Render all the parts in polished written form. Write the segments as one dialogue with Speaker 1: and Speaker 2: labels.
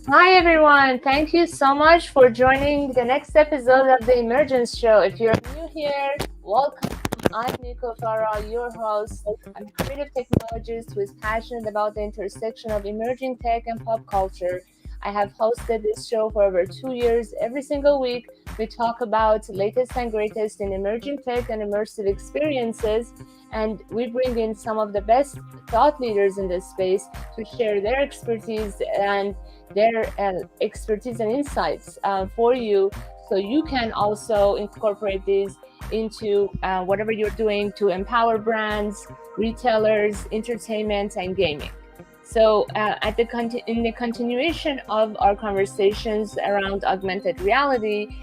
Speaker 1: Hi, everyone. Thank you so much for joining the next episode of the Emergence Show. If you're new here, welcome. I'm Nico Farah, your host. I'm a creative technologist who is passionate about the intersection of emerging tech and pop culture. I have hosted this show for over 2 years. Every single week, we talk about latest and greatest in emerging tech and immersive experiences, and we bring in some of the best thought leaders in this space to share their expertise and their expertise and insights for you, so you can also incorporate these into whatever you're doing to empower brands, retailers, entertainment, and gaming. So, in the continuation of our conversations around augmented reality,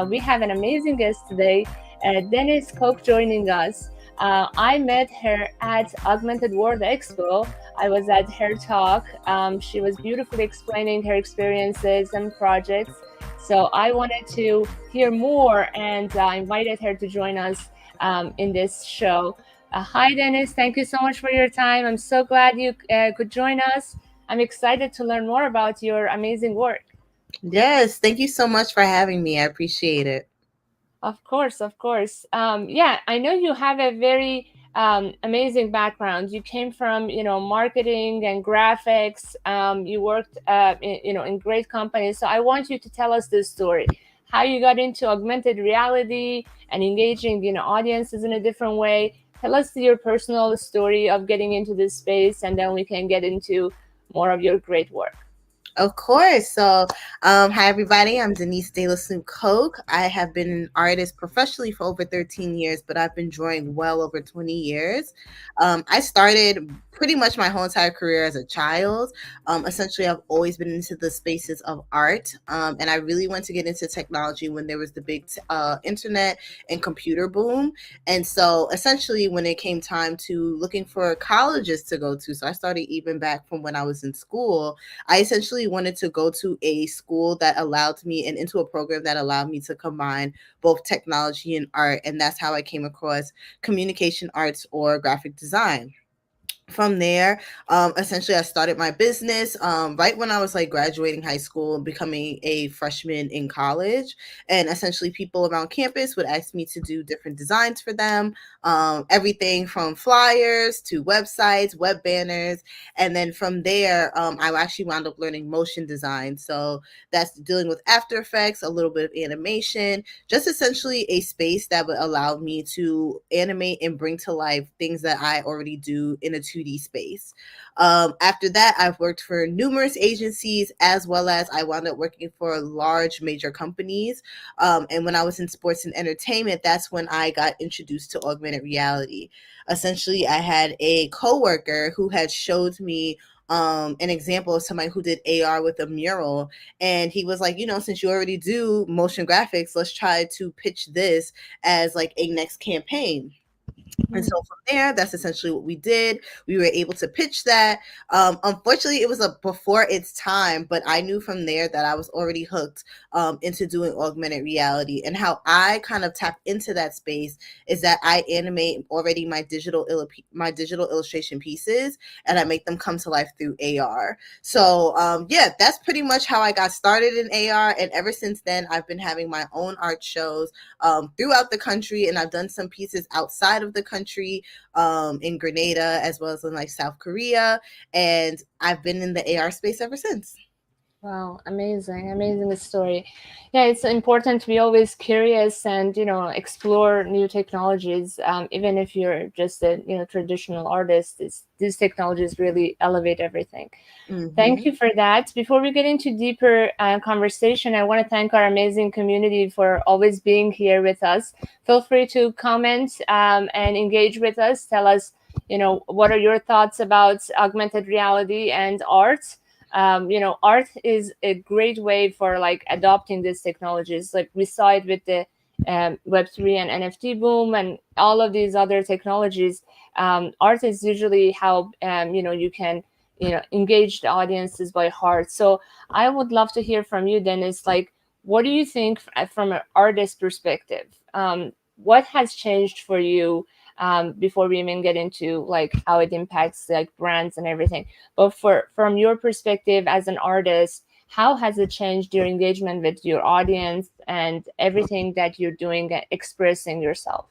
Speaker 1: we have an amazing guest today, Dennis Koch, joining us. I met her at Augmented World Expo. I was at her talk. She was beautifully explaining her experiences and projects. So I wanted to hear more, and invited her to join us in this show. Hi, Dennis. Thank you so much for your time. I'm so glad you could join us. I'm excited to learn more about your amazing work.
Speaker 2: Yes, thank you so much for having me. I appreciate it.
Speaker 1: Of course, of course. Yeah, I know you have a very amazing background. You came from, marketing and graphics. You worked, in great companies. So I want you to tell us this story, how you got into augmented reality and engaging, audiences in a different way. Tell us your personal story of getting into this space, and then we can get into more of your great work.
Speaker 2: Of course. Hi everybody. I'm Denise De La Snoop Coke. I have been an artist professionally for over 13 years, but I've been drawing well over 20 years. I started pretty much my whole entire career as a child. Essentially, I've always been into the spaces of art, and I really went to get into technology when there was the big internet and computer boom. And so, essentially, when it came time to looking for colleges to go to, so I started even back from when I was in school. I essentially wanted to go to a school that allowed me and into a program that allowed me to combine both technology and art. And that's how I came across communication arts or graphic design. From there, essentially, I started my business right when I was like graduating high school and becoming a freshman in college. And essentially, people around campus would ask me to do different designs for them, everything from flyers to websites, web banners. And then from there, I actually wound up learning motion design. So that's dealing with After Effects, a little bit of animation, just essentially a space that would allow me to animate and bring to life things that I already do in a 2D space. After that, I've worked for numerous agencies as well as I wound up working for large major companies. And when I was in sports and entertainment, that's when I got introduced to augmented reality. Essentially, I had a coworker who had showed me an example of somebody who did AR with a mural. And he was like, since you already do motion graphics, let's try to pitch this as like a next campaign. And so from there, that's essentially what we did. We were able to pitch that. Unfortunately, it was a before its time, but I knew from there that I was already hooked into doing augmented reality. And how I kind of tap into that space is that I animate already my digital illustration pieces, and I make them come to life through AR. So yeah, that's pretty much how I got started in AR. And ever since then, I've been having my own art shows throughout the country, and I've done some pieces outside of the country, in Grenada as well as in like South Korea, and I've been in the AR space ever since.
Speaker 1: Wow, amazing, amazing story. Yeah, it's important to be always curious and explore new technologies. Even if you're just a traditional artist, these technologies really elevate everything. Thank
Speaker 2: Mm-hmm.
Speaker 1: you for that. Before we get into deeper conversation, I want to thank our amazing community for always being here with us. Feel free to comment and engage with us. Tell us, what are your thoughts about augmented reality and art. Art is a great way for like adopting these technologies. Like we saw it with the Web3 and NFT boom and all of these other technologies. Art is usually how you can engage the audiences by heart. So I would love to hear from you, Dennis. Like, what do you think from an artist perspective? What has changed for you before we even get into like how it impacts like brands and everything? But from your perspective as an artist, how has it changed your engagement with your audience and everything that you're doing, expressing yourself?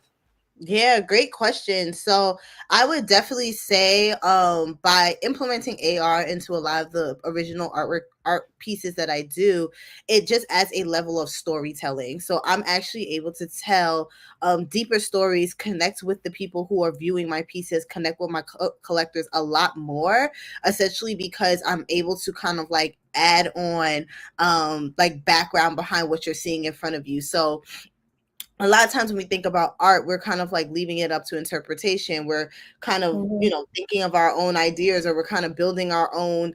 Speaker 2: Yeah, great question. So I would definitely say by implementing AR into a lot of the original art pieces that I do, it just adds a level of storytelling. So I'm actually able to tell deeper stories, connect with the people who are viewing my pieces, connect with my collectors a lot more, essentially because I'm able to kind of like add on like background behind what you're seeing in front of you. So a lot of times when we think about art, we're kind of like leaving it up to interpretation. We're kind of,
Speaker 1: Mhm.
Speaker 2: thinking of our own ideas, or we're kind of building our own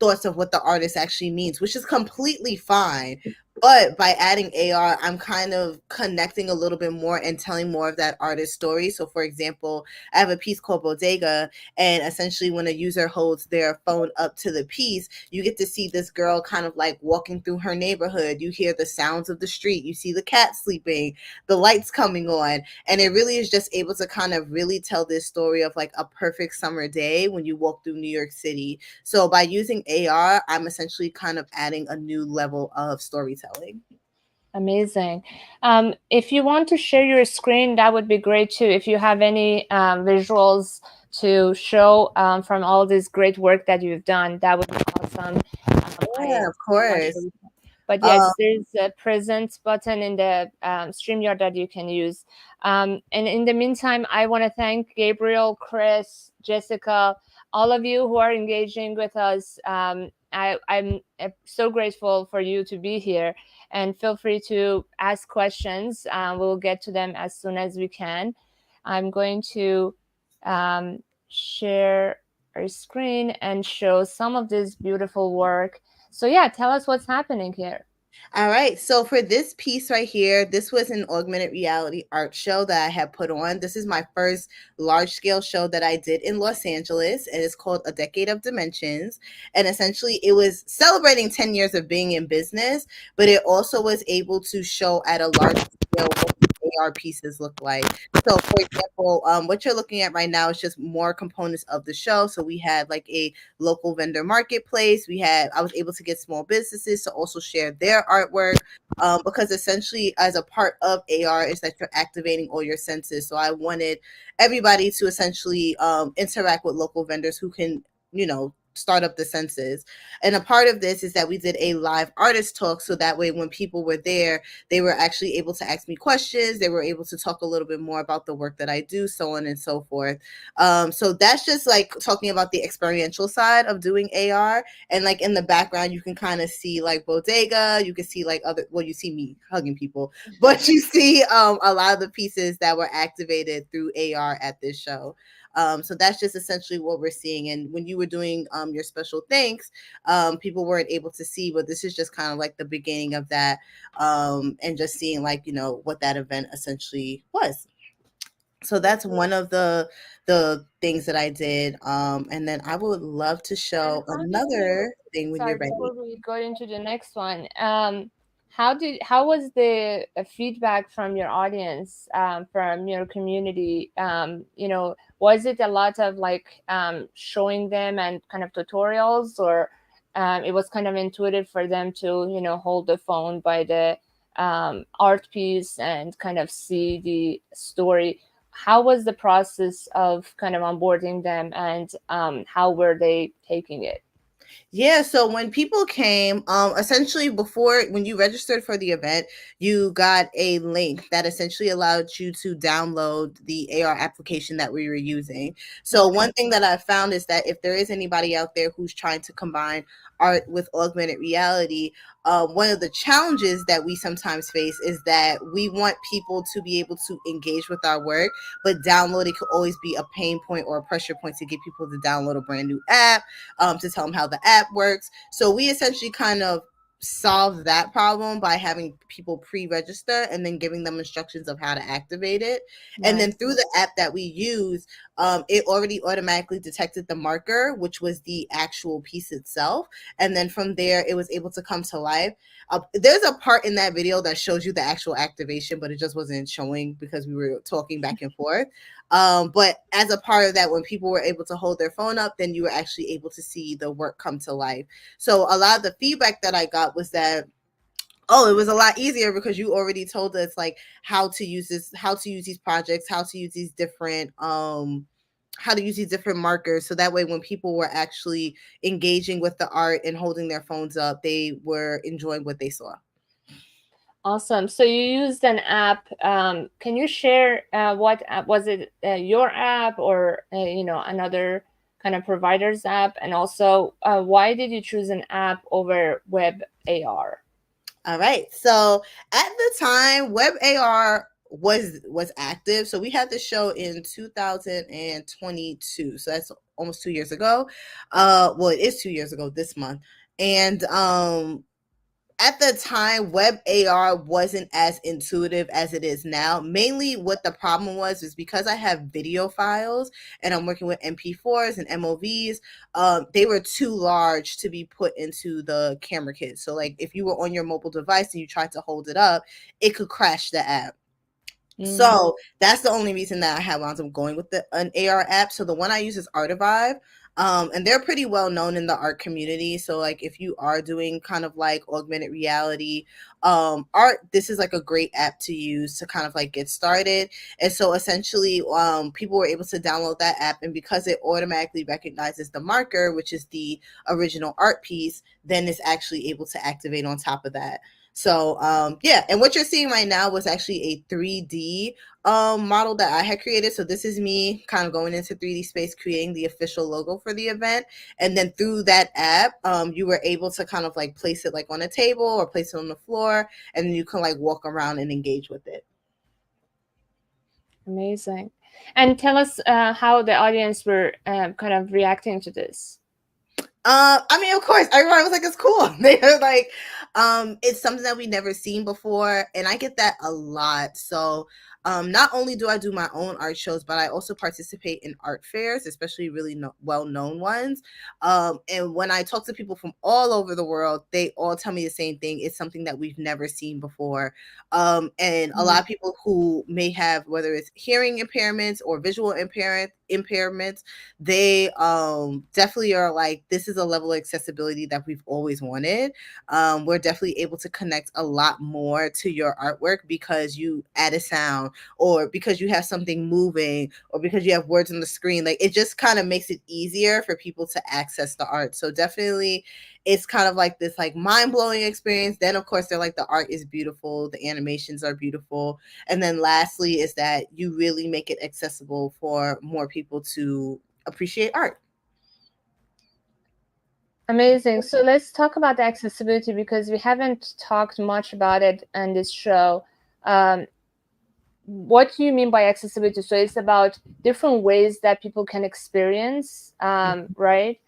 Speaker 2: thoughts of what the artist actually means, which is completely fine. But by adding AR, I'm kind of connecting a little bit more and telling more of that artist story. So, for example, I have a piece called Bodega, and essentially, when a user holds their phone up to the piece, you get to see this girl kind of like walking through her neighborhood. You hear the sounds of the street, you see the cat sleeping, the lights coming on, and it really is just able to kind of really tell this story of like a perfect summer day when you walk through New York City. So by using AR, I'm essentially kind of adding a new level of storytelling.
Speaker 1: Amazing. If you want to share your screen, that would be great too. If you have any visuals to show from all this great work that you've done, that would be awesome.
Speaker 2: Yeah, of
Speaker 1: I'm not
Speaker 2: course.
Speaker 1: sure. But
Speaker 2: Um,
Speaker 1: yes, there's a present button in the StreamYard that you can use. And in the meantime, I want to thank Gabriel, Chris, Jessica, all of you who are engaging with us. I'm so grateful for you to be here, and feel free to ask questions. We'll get to them as soon as we can. I'm going to share our screen and show some of this beautiful work. So yeah, tell us what's happening here.
Speaker 2: All right. So for this piece right here, this was an augmented reality art show that I had put on. This is my first large scale show that I did in Los Angeles, and it's called A Decade of Dimensions. And essentially, it was celebrating 10 years of being in business, but it also was able to show at a large scale what AR pieces look like. So, for example, what you're looking at right now is just more components of the show. So we had like a local vendor marketplace. I was able to get small businesses to also share their artwork, because essentially, as a part of AR, is that you're activating all your senses. So I wanted everybody to essentially interact with local vendors who can, start up the senses. And a part of this is that we did a live artist talk. So that way, when people were there, they were actually able to ask me questions. They were able to talk a little bit more about the work that I do, so on and so forth. So that's just like talking about the experiential side of doing AR. And like in the background, you can kind of see like Bodega. You can see like you see me hugging people, but you see a lot of the pieces that were activated through AR at this show. So that's just essentially what we're seeing. And when you were doing your special thanks, people weren't able to see, but this is just kind of like the beginning of that, and just seeing like, what that event essentially was. So that's one of the things that I did. And then I would love to
Speaker 1: And
Speaker 2: show
Speaker 1: how did you,
Speaker 2: another thing when
Speaker 1: sorry,
Speaker 2: you're ready.
Speaker 1: before we go into the next one, how was the feedback from your audience, from your community? Was it a lot of like showing them and kind of tutorials, or it was kind of intuitive for them to, hold the phone by the art piece and kind of see the story? How was the process of kind of onboarding them, and how were they taking it?
Speaker 2: Yeah, so when people came, essentially before when you registered for the event, you got a link that essentially allowed you to download the AR application that we were using. So
Speaker 1: Okay.
Speaker 2: one thing that I found is that if there is anybody out there who's trying to combine art with augmented reality, one of the challenges that we sometimes face is that we want people to be able to engage with our work, but downloading could always be a pain point or a pressure point to get people to download a brand new app, to tell them how the app works. So we essentially kind of solve that problem by having people pre-register and then giving them instructions of how to activate it. And then
Speaker 1: Nice.
Speaker 2: through the app that we use, it already automatically detected the marker, which was the actual piece itself. And then from there, it was able to come to life. There's a part in that video that shows you the actual activation, but it just wasn't showing because we were talking back and forth. But as a part of that, when people were able to hold their phone up, then you were actually able to see the work come to life. So a lot of the feedback that I got was that, oh, it was a lot easier because you already told us like how to use this, how to use these projects, how to use these different markers, so that way when people were actually engaging with the art and holding their phones up, they were enjoying what they saw.
Speaker 1: Awesome. So you used an app. Can you share what app was it? Your app or another kind of provider's app? And also, why did you choose an app over web AR?
Speaker 2: All right. So at the time, Web AR was active. So we had the show in 2022. So that's almost 2 years ago. Well, it is 2 years ago this month. And at the time, web AR wasn't as intuitive as it is now. Mainly what the problem was because I have video files and I'm working with MP4s and MOVs. They were too large to be put into the camera kit. So like if you were on your mobile device and you tried to hold it up, it could crash the app. So that's the only reason that I have wound up going with an AR app. So the one I use is Artivive. And they're pretty well known in the art community. So like if you are doing kind of like augmented reality art, this is like a great app to use to kind of like get started. And so essentially people were able to download that app, and because it automatically recognizes the marker, which is the original art piece, then it's actually able to activate on top of that. So yeah, and what you're seeing right now was actually a 3D model that I had created. So this is me kind of going into 3D space, creating the official logo for the event. And then through that app, you were able to kind of like place it like on a table or place it on the floor, and then you can like walk around and engage with it.
Speaker 1: Amazing. And tell us how the audience were kind of reacting to this.
Speaker 2: I mean, of course, everyone was like, "It's cool." They were like, "It's something that we never seen before," and I get that a lot. So, not only do I do my own art shows, but I also participate in art fairs, especially really well-known ones. And when I talk to people from all over the world, they all tell me the same thing. It's something that we've never seen before. And a lot of people who may have, whether it's hearing impairments or visual impairments, they definitely are like, this is a level of accessibility that we've always wanted. We're definitely able to connect a lot more to your artwork because you add a sound, or because you have something moving, or because you have words on the screen. Like it just kind of makes it easier for people to access the art. So definitely it's kind of like this like mind-blowing experience. Then of course they're like, the art is beautiful, the animations are beautiful, and then lastly is that you really make it accessible for more people to appreciate art.
Speaker 1: Amazing. So let's talk about the accessibility because we haven't talked much about it on this show. What do you mean by accessibility? So it's about different ways that people can experience, right?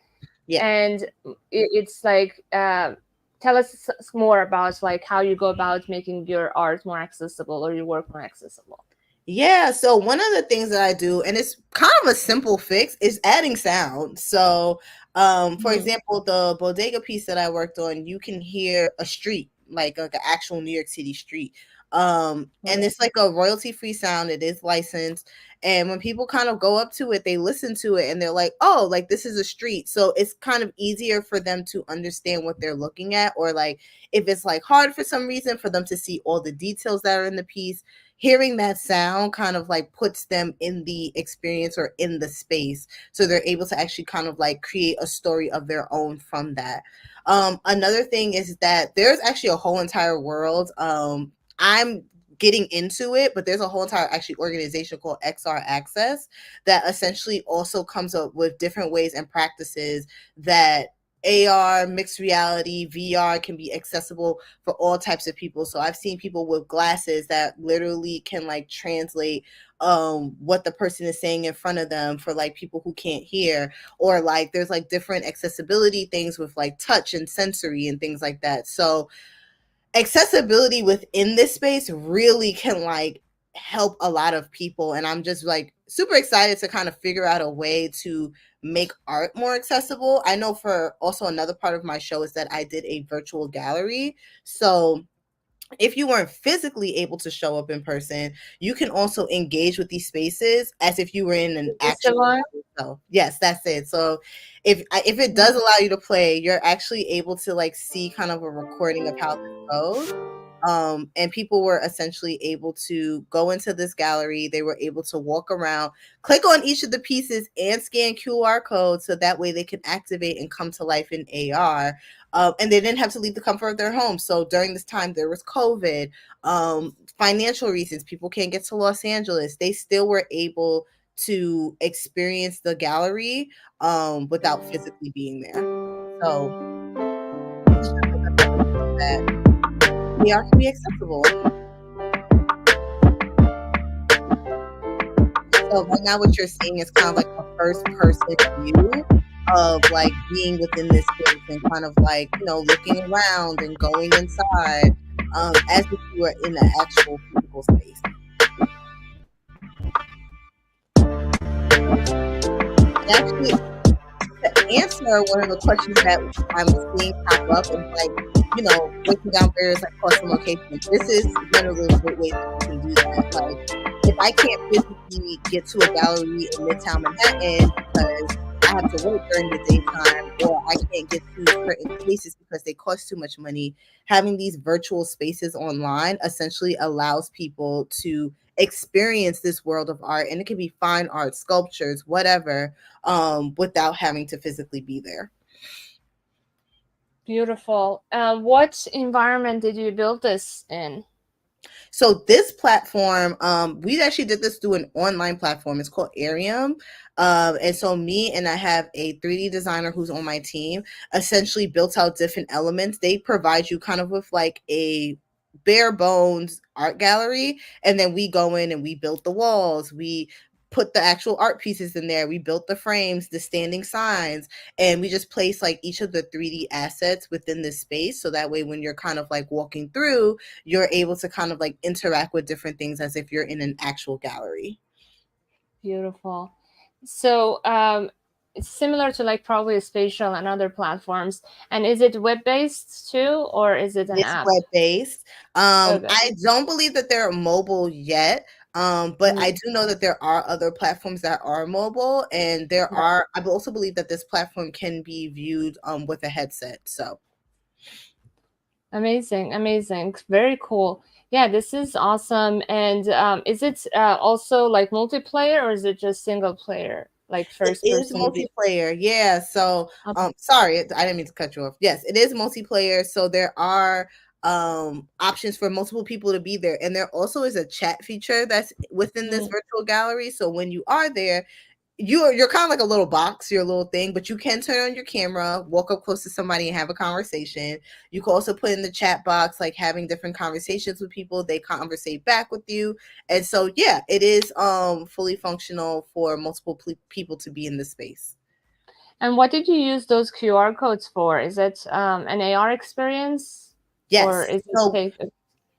Speaker 2: Yeah.
Speaker 1: And it's like, tell us more about like how you go about making your art more accessible or your work more accessible.
Speaker 2: Yeah, so one of the things that I do, and it's kind of a simple fix, is adding sound. So, for example, the bodega piece that I worked on, you can hear a street, like an actual New York City street. And it's like a royalty-free sound. It is licensed. And when people kind of go up to it, they listen to it and they're like, oh, like this is a street. So it's kind of easier for them to understand what they're looking at, or like if it's like hard for some reason for them to see all the details that are in the piece, hearing that sound kind of like puts them in the experience or in the space, so they're able to actually kind of like create a story of their own from that. Another thing is that there's actually a whole entire world. I'm getting into it, but there's a whole entire actually organization called XR Access that essentially also comes up with different ways and practices that AR, mixed reality, VR can be accessible for all types of people. So I've seen people with glasses that literally can like translate what the person is saying in front of them for like people who can't hear, or like there's like different accessibility things with like touch and sensory and things like that. So accessibility within this space really can like help a lot of people, and I'm just like super excited to kind of figure out a way to make art more accessible. I know for also another part of my show is that I did a virtual gallery. So if you weren't physically able to show up in person, you can also engage with these spaces as if you were in an
Speaker 1: Is this the
Speaker 2: actual
Speaker 1: one?
Speaker 2: show. Yes, that's it. So if it does allow you to play, you're actually able to like see kind of a recording of how this goes. And people were essentially able to go into this gallery. They were able to walk around, click on each of the pieces, and scan QR codes so that way they can activate and come to life in AR. And they didn't have to leave the comfort of their home. So during this time, there was COVID, financial reasons, people can't get to Los Angeles. They still were able to experience the gallery without physically being there. So this is just like another way that AR can be accessible. So right now what you're seeing is kind of like a first person view of like being within this space and kind of like, looking around and going inside, as if you were in an actual physical space. And actually, to answer one of the questions that I'm seeing pop up and like, breaking down barriers like cost and location, this is one of those great ways that you can do that. Like, if I can't physically get to a gallery in Midtown Manhattan because I have to work during the daytime, or I can't get to certain places because they cost too much money, having these virtual spaces online essentially allows people to experience this world of art. And it can be fine art, sculptures, whatever, without having to physically be there.
Speaker 1: Beautiful. What environment did you build this in?
Speaker 2: So this platform, we actually did this through an online platform. It's called Arium. And so me and I have a 3D designer who's on my team essentially built out different elements. They provide you kind of with like a bare bones art gallery, and then we go in and we built the walls. We put the actual art pieces in there. We built the frames, the standing signs, and we just place like each of the 3D assets within this space. So that way, when you're kind of like walking through, you're able to kind of like interact with different things as if you're in an actual gallery.
Speaker 1: Beautiful. So it's similar to like probably spatial and other platforms. And is it web based too, or is it an
Speaker 2: It's
Speaker 1: app?
Speaker 2: web based.
Speaker 1: Okay.
Speaker 2: I don't believe that they're mobile yet. But I
Speaker 1: Mm,
Speaker 2: do know that there are other platforms that are mobile, and
Speaker 1: yeah.
Speaker 2: I also believe that this platform can be viewed with a headset. So
Speaker 1: Amazing, amazing, very cool. Yeah, this is awesome. And is it also like multiplayer, or is it just single player, like
Speaker 2: it
Speaker 1: first
Speaker 2: is
Speaker 1: person view?
Speaker 2: multiplayer. Yeah. So, sorry, I didn't mean to cut you off. Yes, it is multiplayer. So there are options for multiple people to be there, and there also is a chat feature that's within this
Speaker 1: Mm,
Speaker 2: virtual gallery. So when you are there, you're kind of like a little box, your little thing, but you can turn on your camera, walk up close to somebody and have a conversation. You can also put in the chat box, like having different conversations with people. They conversate back with you. And so, yeah, it is fully functional for multiple people to be in the space.
Speaker 1: And what did you use those QR codes for? Is it an AR experience, or
Speaker 2: Yes.
Speaker 1: is it
Speaker 2: So
Speaker 1: take?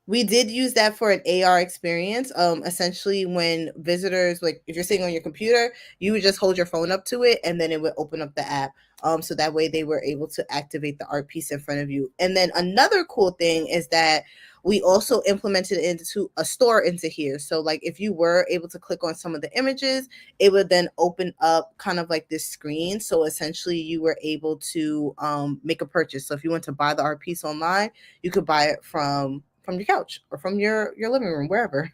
Speaker 2: we did use that for an AR experience. Essentially, when visitors, like if you're sitting on your computer, you would just hold your phone up to it, and then it would open up the app. So that way they were able to activate the art piece in front of you. And then another cool thing is that we also implemented it into a store into here. So like if you were able to click on some of the images, it would then open up kind of like this screen. So essentially, you were able to make a purchase. So if you want to buy the art piece online, you could buy it from your couch or from your living room, wherever.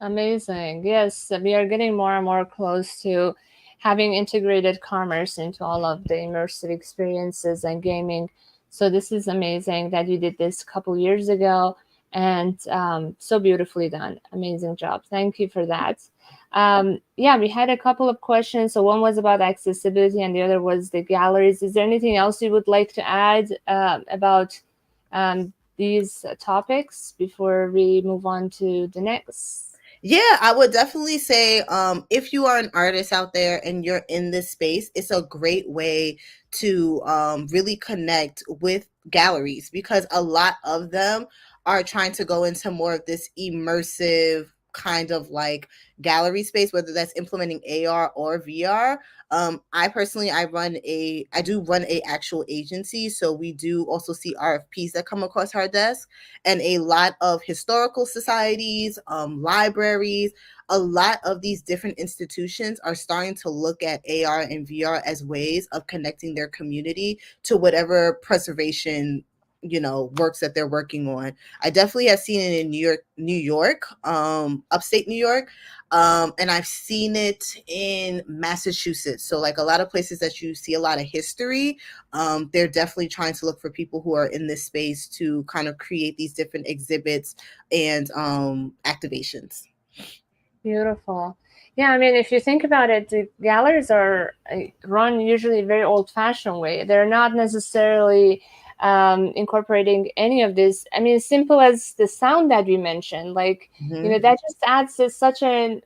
Speaker 1: Amazing. Yes, we are getting more and more close to having integrated commerce into all of the immersive experiences and gaming. So this is amazing that you did this a couple years ago, and so beautifully done. Amazing job. Thank you for that. Yeah, we had a couple of questions. So one was about accessibility, and the other was the galleries. Is there anything else you would like to add about these topics before we move on to the next?
Speaker 2: Yeah, I would definitely say if you are an artist out there and you're in this space, it's a great way to really connect with galleries because a lot of them are trying to go into more of this immersive kind of like gallery space, whether that's implementing AR or VR. I personally, I do run a actual agency, so we do also see RFPs that come across our desk, and a lot of historical societies, libraries, a lot of these different institutions are starting to look at AR and VR as ways of connecting their community to whatever preservation, works that they're working on. I definitely have seen it in New York, upstate New York, and I've seen it in Massachusetts. So like a lot of places that you see a lot of history, they're definitely trying to look for people who are in this space to kind of create these different exhibits and activations.
Speaker 1: Beautiful. Yeah, I mean, if you think about it, the galleries are run usually a very old-fashioned way. They're not necessarily incorporating any of this. I mean, simple as the sound that we mentioned, like,
Speaker 2: Mhm.
Speaker 1: that just adds such a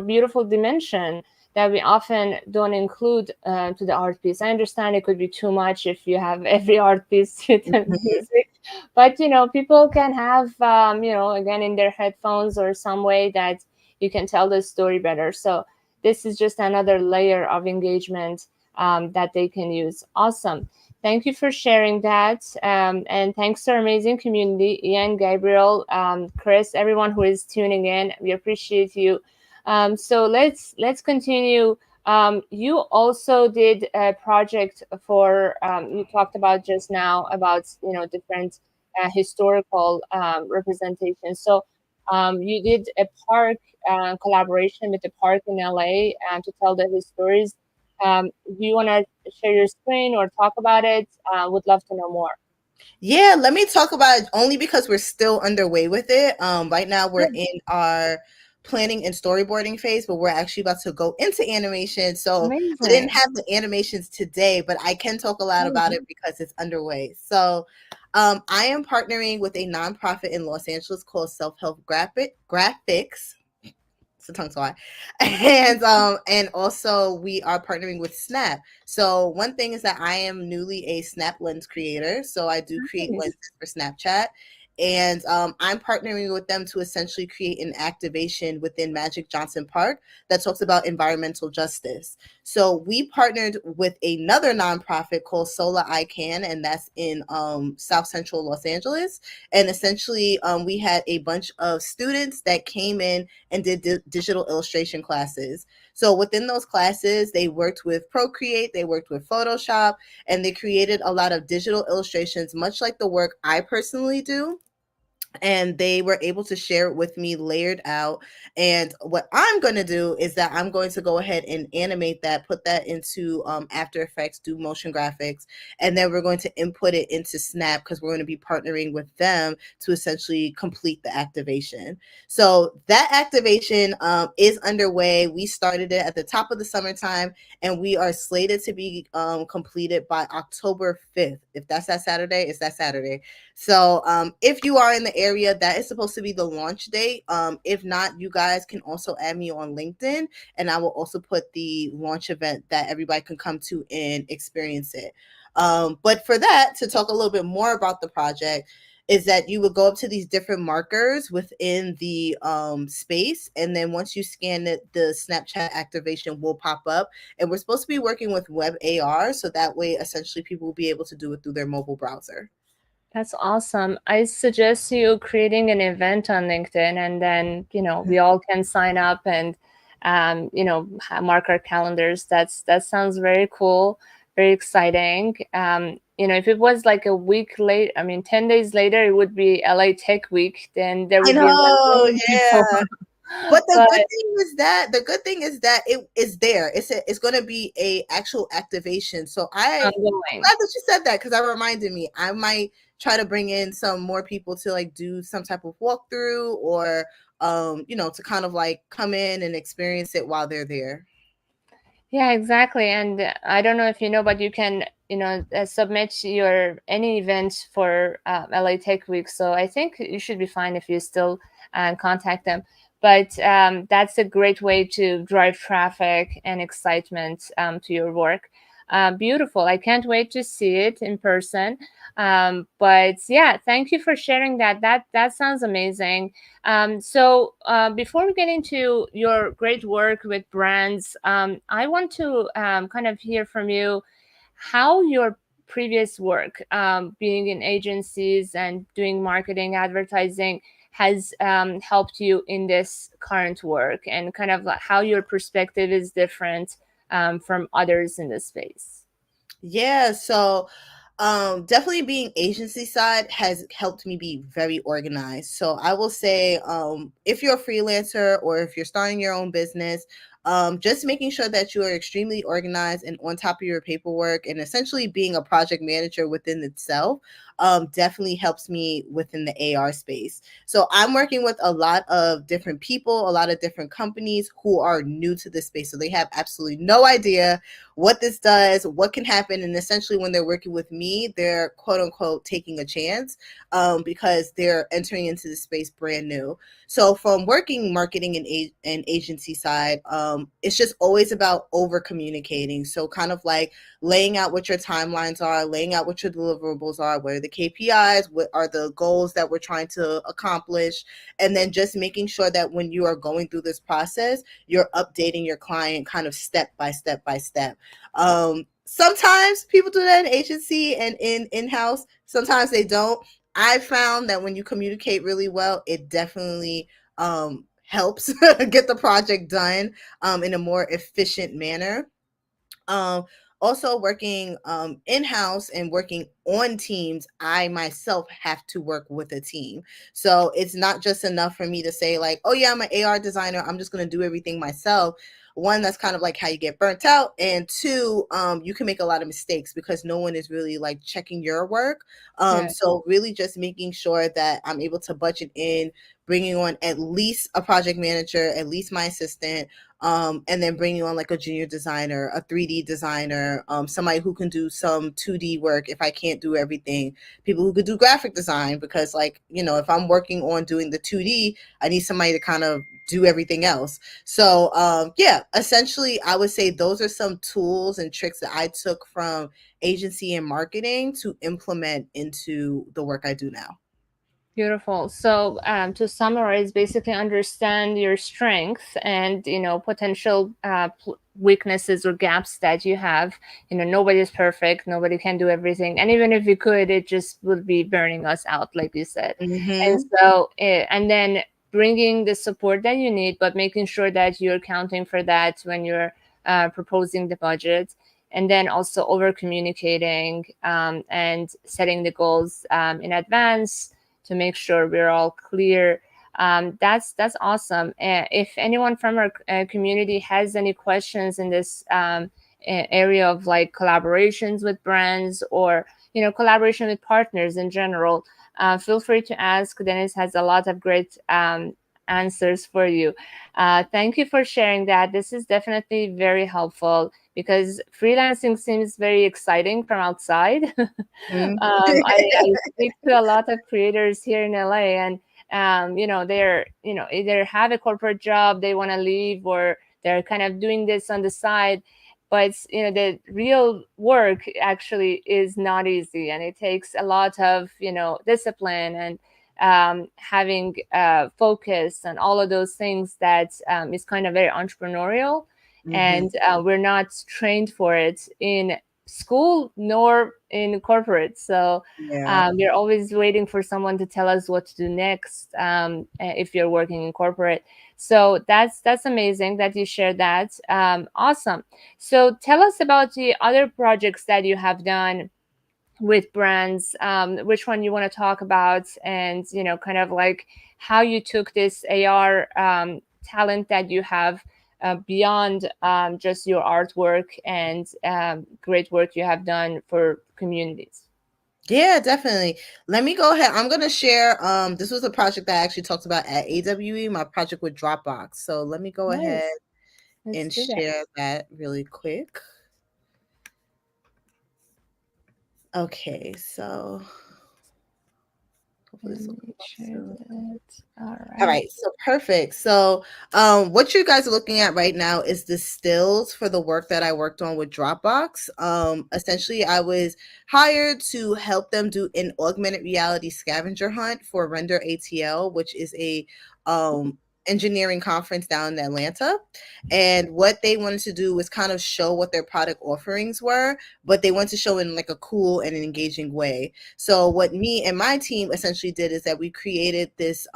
Speaker 1: beautiful dimension that we often don't include to the art piece. I understand it could be too much if you have every art piece with the
Speaker 2: Mhm.
Speaker 1: music, but people can have again in their headphones or some way that you can tell the story better. So this is just another layer of engagement that they can use. Awesome. Thank you for sharing that. And thanks to our amazing community, Ian, Gabriel, Chris, everyone who is tuning in. We appreciate you. So let's continue. You also did a project for you talked about just now about different historical representations. So you did a park collaboration with the park in LA to tell the stories. Do you want to share your screen or talk about it? Would love to know more.
Speaker 2: Yeah, let me talk about it only because we're still underway with it. Right now we're
Speaker 1: Yeah,
Speaker 2: in our planning and storyboarding phase, but we're actually about to go into animation. So I didn't
Speaker 1: amazing.
Speaker 2: have the animations today, but I can talk a lot about
Speaker 1: Mhm.
Speaker 2: it because it's underway. So I am partnering with a nonprofit in Los Angeles called Self Help Graphics. It's a tongue tie. And also we are partnering with Snap. So one thing is that I am newly a Snap lens creator. So I do create
Speaker 1: Nice.
Speaker 2: lenses for Snapchat. And I'm partnering with them to essentially create an activation within Magic Johnson Park that talks about environmental justice. So we partnered with another nonprofit called Sola I Can, and that's in South Central Los Angeles. And essentially, we had a bunch of students that came in and did digital illustration classes. So within those classes, they worked with Procreate, they worked with Photoshop, and they created a lot of digital illustrations, much like the work I personally do, and they were able to share it with me layered out. And what I'm going to do is that I'm going to go ahead and animate that, put that into After Effects, do motion graphics, and then we're going to input it into Snap because we're going to be partnering with them to essentially complete the activation. So that activation is underway. We started it at the top of the summertime, and we are slated to be completed by October 5th. If that's that Saturday, it's that Saturday. So if you are in the area, that is supposed to be the launch date. If not, you guys can also add me on LinkedIn, and I will also put the launch event that everybody can come to and experience it. But for that, to talk a little bit more about the project, is that you would go up to these different markers within the space, and then once you scan it, the Snapchat activation will pop up. And we're supposed to be working with web AR, so that way essentially people will be able to do it through their mobile browser.
Speaker 1: That's awesome. I suggest you creating an event on LinkedIn, and then we all can sign up and mark our calendars. That sounds very cool, very exciting. If it was like a week late, I mean 10 days later, it would be LA Tech Week. Then there
Speaker 2: I
Speaker 1: would be a lot
Speaker 2: know,
Speaker 1: of people.
Speaker 2: yeah. But
Speaker 1: But
Speaker 2: the good thing is that it is there. It's going to be a actual activation. So
Speaker 1: I'm
Speaker 2: I'm
Speaker 1: going.
Speaker 2: glad that you said that because that reminded me. I might try to bring in some more people to like do some type of walkthrough or to kind of like come in and experience it while they're there.
Speaker 1: Yeah, exactly. And I don't know if you know, but you can, submit your any event for LA Tech Week. So I think you should be fine if you still contact them. But that's a great way to drive traffic and excitement to your work. Beautiful. I can't wait to see it in person. But yeah, thank you for sharing that. That sounds amazing. So before we get into your great work with brands, I want to kind of hear from you how your previous work, being in agencies and doing marketing, advertising, has helped you in this current work, and kind of like how your perspective is different from others in the space.
Speaker 2: Yeah, so definitely being agency side has helped me be very organized. So I will say, if you're a freelancer or if you're starting your own business, just making sure that you are extremely organized and on top of your paperwork, and essentially being a project manager within itself, definitely helps me within the AR space. So I'm working with a lot of different people, a lot of different companies who are new to this space. So they have absolutely no idea what this does, what can happen. And essentially, when they're working with me, they're quote unquote taking a chance, because they're entering into the space brand new. So, from working marketing and agency side, it's just always about over communicating. So, kind of like laying out what your timelines are, laying out what your deliverables are, what are the KPIs, what are the goals that we're trying to accomplish, and then just making sure that when you are going through this process, you're updating your client kind of step by step by step. Sometimes people do that in agency and in-house. Sometimes they don't. I found that when you communicate really well, it definitely helps get the project done in a more efficient manner. um, Also working in-house and working on teams, I myself have to work with a team. So it's not just enough for me to say like, oh yeah, I'm an AR designer, I'm just going to do everything myself. One, that's kind of like how you get burnt out, and two, you can make a lot of mistakes because no one is really like checking your work.
Speaker 1: Right.
Speaker 2: So really just making sure that I'm able to budget in bringing on at least a project manager, at least my assistant, and then bringing on like a junior designer, a 3D designer, somebody who can do some 2D work if I can't do everything, people who could do graphic design, because like, if I'm working on doing the 2D, I need somebody to kind of do everything else. So yeah, essentially I would say those are some tools and tricks that I took from agency and marketing to implement into the work I do now.
Speaker 1: Beautiful. So, to summarize, basically understand your strengths and potential weaknesses or gaps that you have. Nobody's perfect. Nobody can do everything, and even if you could, it just would be burning us out, like you said. And
Speaker 2: Mm-hmm.
Speaker 1: so, and then bringing the support that you need, but making sure that you're accounting for that when you're proposing the budget. And then also over communicating, and setting the goals in advance to make sure we're all clear. That's awesome. If anyone from our community has any questions in this area of like collaborations with brands, or collaboration with partners in general, feel free to ask. Dennis has a lot of great answers for you. Thank you for sharing that. This is definitely very helpful because freelancing seems very exciting from outside.
Speaker 2: Mm-hmm.
Speaker 1: I speak to a lot of creators here in LA, and they're either have a corporate job they want to leave, or they're kind of doing this on the side. But the real work actually is not easy, and it takes a lot of discipline and having focus and all of those things that is kind of very entrepreneurial,
Speaker 2: Mm-hmm.
Speaker 1: and we're not trained for it in school nor in corporate. So
Speaker 2: Yeah.
Speaker 1: we're always waiting for someone to tell us what to do next, if you're working in corporate. So that's amazing that you shared that. Awesome. So tell us about the other projects that you have done with brands, which one you want to talk about, and kind of like how you took this AR talent that you have, beyond just your artwork and great work you have done for communities.
Speaker 2: Yeah, definitely. Let me go ahead. I'm gonna share. This was a project that I actually talked about at AWE, my project with Dropbox. So let me go ahead
Speaker 1: Nice. Let's
Speaker 2: and
Speaker 1: do that.
Speaker 2: share that really quick. Okay, so This will
Speaker 1: Let
Speaker 2: come
Speaker 1: me
Speaker 2: up
Speaker 1: share
Speaker 2: soon.
Speaker 1: that. All
Speaker 2: All
Speaker 1: right.
Speaker 2: right, so perfect. So, what you guys are looking at right now is the stills for the work that I worked on with Dropbox. Essentially, I was hired to help them do an augmented reality scavenger hunt for Render ATL, which is a engineering conference down in Atlanta. And what they wanted to do was kind of show what their product offerings were, but they wanted to show in like a cool and an engaging way. So what me and my team essentially did is that we created this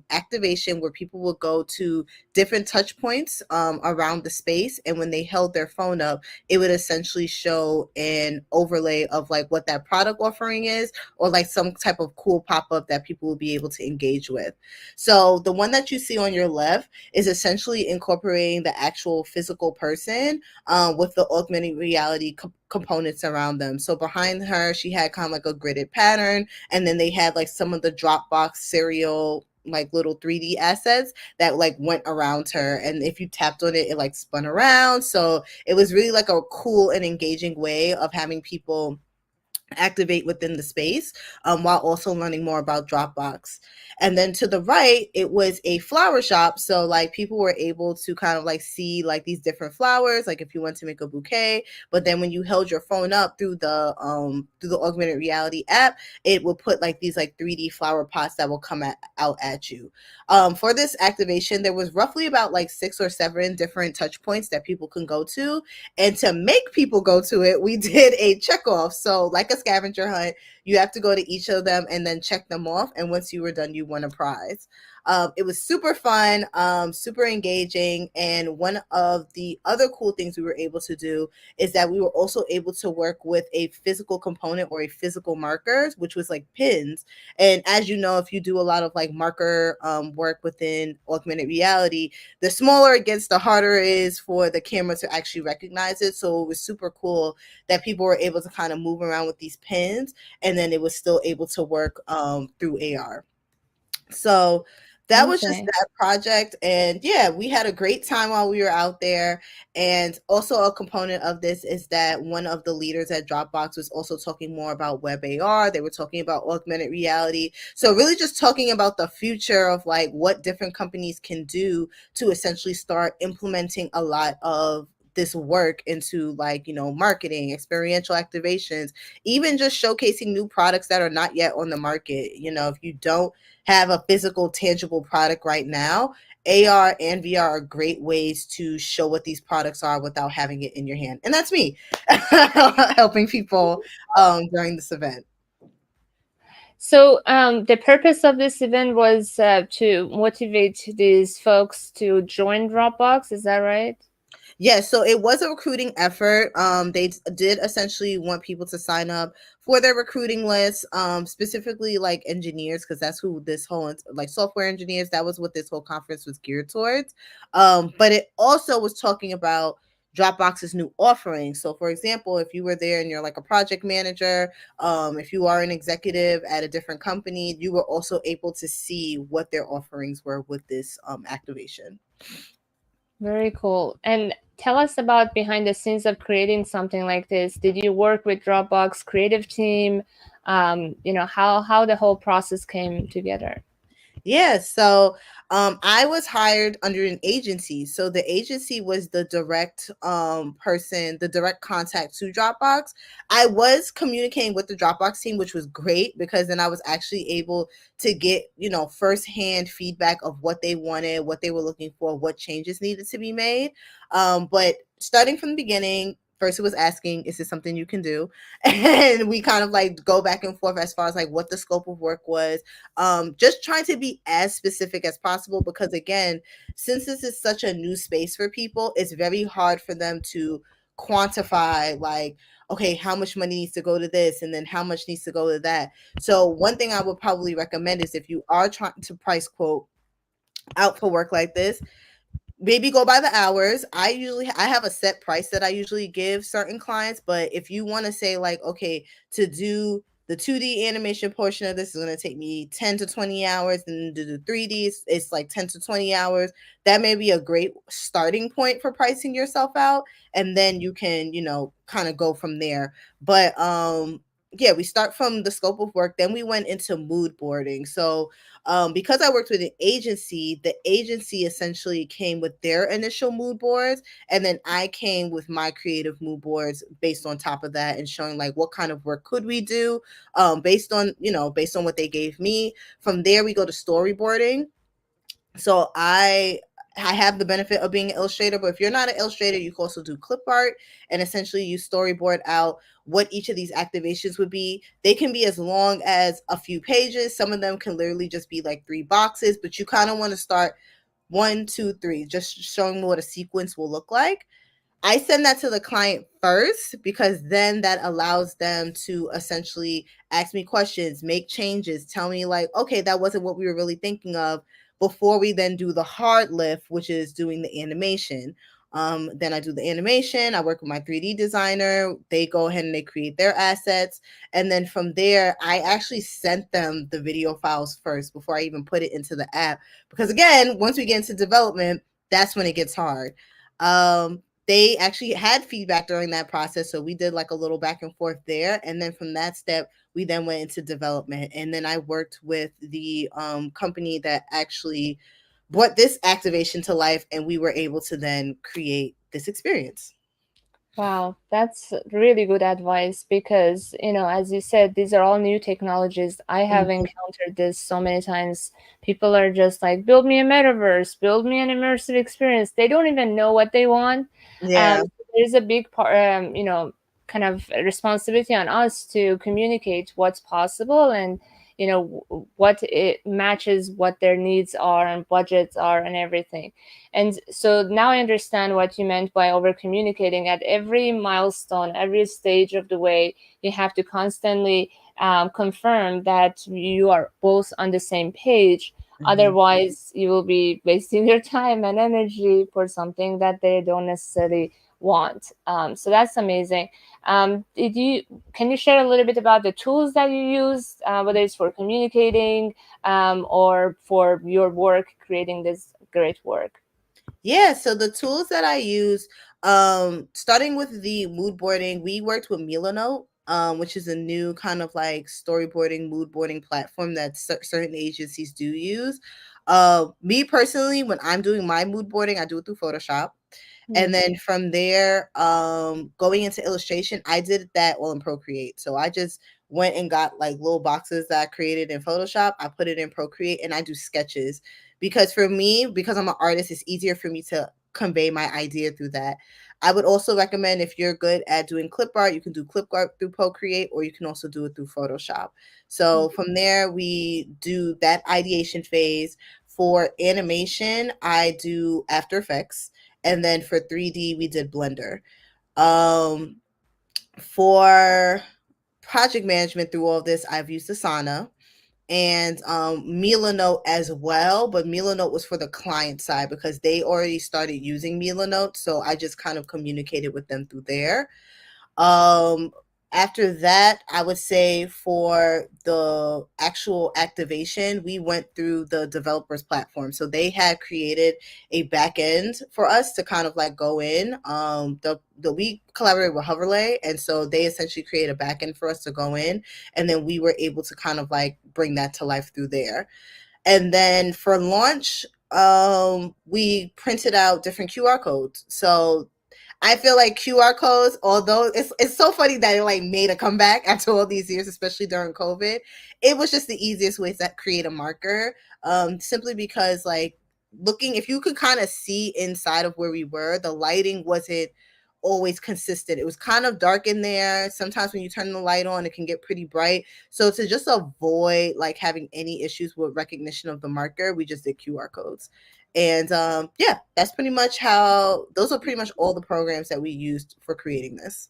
Speaker 2: activation where people would go to different touch points around the space, and when they held their phone up, it would essentially show an overlay of like what that product offering is, or like some type of cool pop-up that people will be able to engage with. So the one that you see on your left is essentially incorporating the actual physical person with the augmented reality components around them. So behind her, she had kind of like a gridded pattern, and then they had like some of the Dropbox serial like little 3D assets that like went around her, and if you tapped on it, it like spun around. So it was really like a cool and engaging way of having people activate within the space, while also learning more about Dropbox. And then to the right, it was a flower shop. So like people were able to kind of like see like these different flowers, like if you want to make a bouquet. But then when you held your phone up through the augmented reality app, it will put like these like 3D flower pots that will come out at you. For this activation, there was roughly about like 6 or 7 different touch points that people can go to, and to make people go to it, we did a check off. So, like a scavenger hunt, you have to go to each of them and then check them off. And once you were done, you won a prize. It was super fun, super engaging. And one of the other cool things we were able to do is that we were also able to work with a physical component or a physical markers, which was like pins. And as you know, if you do a lot of like marker work within augmented reality, the smaller it gets, the harder it is for the camera to actually recognize it. So it was super cool that people were able to kind of move around with these pins, and then it was still able to work through AR. So that was just
Speaker 1: Amazing.
Speaker 2: that project. And yeah, we had a great time while we were out there. And also, a component of this is that one of the leaders at Dropbox was also talking more about web AR. They were talking about augmented reality. So, really, just talking about the future of like what different companies can do to essentially start implementing a lot of this work into like, marketing, experiential activations, even just showcasing new products that are not yet on the market. If you don't have a physical, tangible product right now, AR and VR are great ways to show what these products are without having it in your hand. And that's me helping people during this event.
Speaker 1: So, the purpose of this event was to motivate these folks to join Dropbox. Is that right?
Speaker 2: Yes, so it was a recruiting effort. They did essentially want people to sign up for their recruiting list, specifically like engineers, because that's who this whole like software engineers. That was what this whole conference was geared towards. But it also was talking about Dropbox's new offerings. So, for example, if you were there and you're like a project manager, if you are an executive at a different company, you were also able to see what their offerings were with this activation.
Speaker 1: Very cool. And tell us about behind the scenes of creating something like this. Did you work with Dropbox creative team? How the whole process came together.
Speaker 2: Yeah, so I was hired under an agency. So the agency was the direct person, the direct contact to Dropbox. I was communicating with the Dropbox team, which was great because then I was actually able to get, firsthand feedback of what they wanted, what they were looking for, what changes needed to be made. But starting from the beginning, first it was asking, is this something you can do? And we kind of like go back and forth as far as like what the scope of work was, just trying to be as specific as possible, because again, since this is such a new space for people, it's very hard for them to quantify like, okay, how much money needs to go to this and then how much needs to go to that. So one thing I would probably recommend is if you are trying to price quote out for work like this, maybe go by the hours. I have a set price that I usually give certain clients, but if you want to say like, okay, to do the 2D animation portion of this is going to take me 10 to 20 hours, and to do 3D it's like 10 to 20 hours. That may be a great starting point for pricing yourself out, and then you can, kind of go from there. But yeah, we start from the scope of work, then we went into mood boarding. So because I worked with an agency, the agency essentially came with their initial mood boards, and then I came with my creative mood boards based on top of that, and showing like what kind of work could we do, based on, based on what they gave me. From there we go to storyboarding. So I have the benefit of being an illustrator, but if you're not an illustrator, you can also do clip art, and essentially you storyboard out what each of these activations would be. They can be as long as a few pages. Some of them can literally just be like 3 boxes, but you kind of want to start one, two, three, just showing what a sequence will look like. I send that to the client first, because then that allows them to essentially ask me questions, make changes, tell me like, okay, that wasn't what we were really thinking of, before we then do the hard lift, which is doing the animation. Then I do the animation. I work with my 3D designer. They go ahead and they create their assets. And then from there, I actually sent them the video files first before I even put it into the app. Because again, once we get into development, that's when it gets hard. They actually had feedback during that process, so we did like a little back and forth there, and then from that step we then went into development, and then I worked with the company that actually brought this activation to life, and we were able to then create this experience.
Speaker 1: Wow, that's really good advice because, as you said, these are all new technologies. I have
Speaker 2: Mhm.
Speaker 1: encountered this so many times. People are just like, build me a metaverse, build me an immersive experience. They don't even know what they want.
Speaker 2: Yeah.
Speaker 1: There's a big part, kind of responsibility on us to communicate what's possible and, what it matches what their needs are and budgets are and everything. And so now I understand what you meant by over communicating. At every milestone, every stage of the way, you have to constantly confirm that you are both on the same page.
Speaker 2: Mhm.
Speaker 1: Otherwise, you will be wasting your time and energy for something that they don't necessarily want. So that's amazing. Did you Can you share a little bit about the tools that you use, whether it's for communicating or for your work, creating this great work?
Speaker 2: Yeah, so the tools that I use, starting with the mood boarding, we worked with Milanote, which is a new kind of like storyboarding, mood boarding platform that certain agencies do use. Me personally, when I'm doing my mood boarding, I do it through Photoshop. And
Speaker 1: Mm.
Speaker 2: then from there, going into illustration, I did that all in Procreate. So I just went and got like little boxes that I created in Photoshop. I put it in Procreate and I do sketches, because for me, because I'm an artist, it's easier for me to convey my idea through that. I would also recommend, if you're good at doing clip art, you can do clip art through Procreate, or you can also do it through Photoshop. So from there, we do that ideation phase. For animation, I do After Effects, and then for 3D we did Blender. Um, for project management through all of this, I've used Asana and Milanote as well, but Milanote was for the client side because they already started using Milanote, so I just kind of communicated with them through there. Um, After that, I would say for the actual activation, we went through the developers platform. So they had created a back end for us to kind of like go in. The we collaborated with Hoverlay, and so they essentially created a back end for us to go in, and then we were able to kind of like bring that to life through there. And then for launch, we printed out different QR codes. So I feel like QR codes, although it's so funny that it like made a comeback after all these years, especially during COVID, it was just the easiest way to create a marker. Simply because like looking, if you could kind of see inside of where we were, the lighting wasn't always consistent. It was kind of dark in there. Sometimes when you turn the light on, it can get pretty bright. So to just avoid like having any issues with recognition of the marker, we just did QR codes. And yeah, that's pretty much how, those are pretty much all the programs that we used for creating this.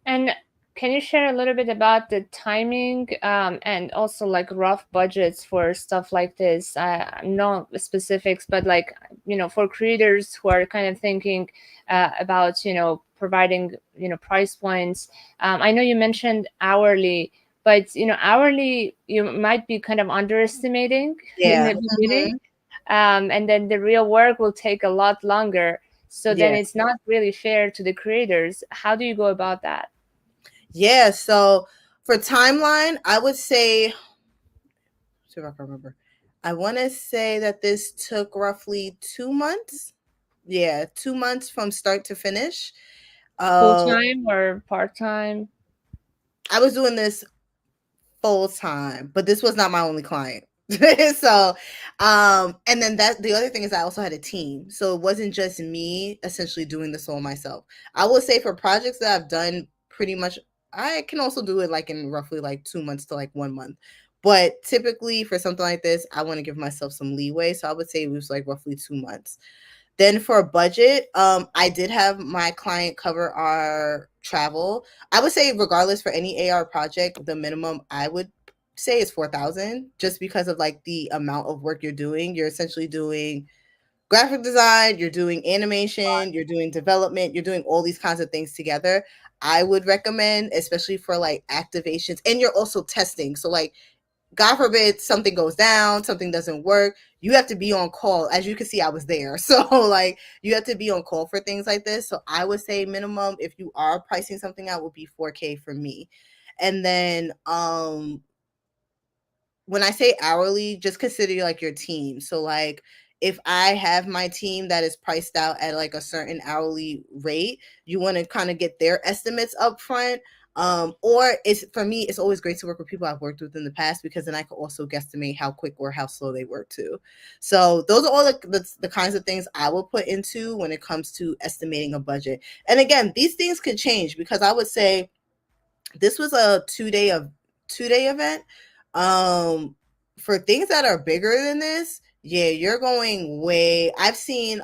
Speaker 1: And can you share a little bit about the timing and also like rough budgets for stuff like this? No specifics, but like, for creators who are kind of thinking about, providing, price points. I know you mentioned hourly, but, hourly, you might be kind of underestimating in
Speaker 2: Yeah.
Speaker 1: the beginning.
Speaker 2: Hmm.
Speaker 1: And then the real work will take a lot longer. So then
Speaker 2: Yeah.
Speaker 1: it's not really fair to the creators. How do you go about that?
Speaker 2: Yeah. So For timeline, I would say, see if I can remember. I want to say that this took roughly 2 months. Yeah, 2 months from start to finish.
Speaker 1: Full
Speaker 2: Um,
Speaker 1: time or part time?
Speaker 2: I was doing this full time, but this was not my only client. So, and then that the other thing is I also had a team. So it wasn't just me essentially doing this all myself. I will say for projects that I've done pretty much, I can also do it like in roughly like 2 months to like 1 month. But typically for something like this, I want to give myself some leeway. So I would say it was like roughly 2 months. Then for a budget, I did have my client cover our travel. I would say regardless for any AR project, the minimum I would say is 4,000 just because of like the amount of work you're doing. You're essentially doing graphic design, you're doing animation, you're doing development, you're doing all these kinds of things together. I would recommend, especially for like activations, and you're also testing. So like God forbid something goes down, something doesn't work. You have to be on call. As you can see, I was there. So like you have to be on call for things like this. So I would say minimum if you are pricing something out would be 4K for me. And then when I say hourly, just consider like your team. So like if I have my team that is priced out at like a certain hourly rate, you want to kind of get their estimates up front. Or it's for me, it's always great to work with people I've worked with in the past because then I can also guesstimate how quick or how slow they work too. So those are all the kinds of things I will put into when it comes to estimating a budget. And again, these things could change because I would say this was a 2-day event. Um, for things that are bigger than this, yeah, you're going way. I've seen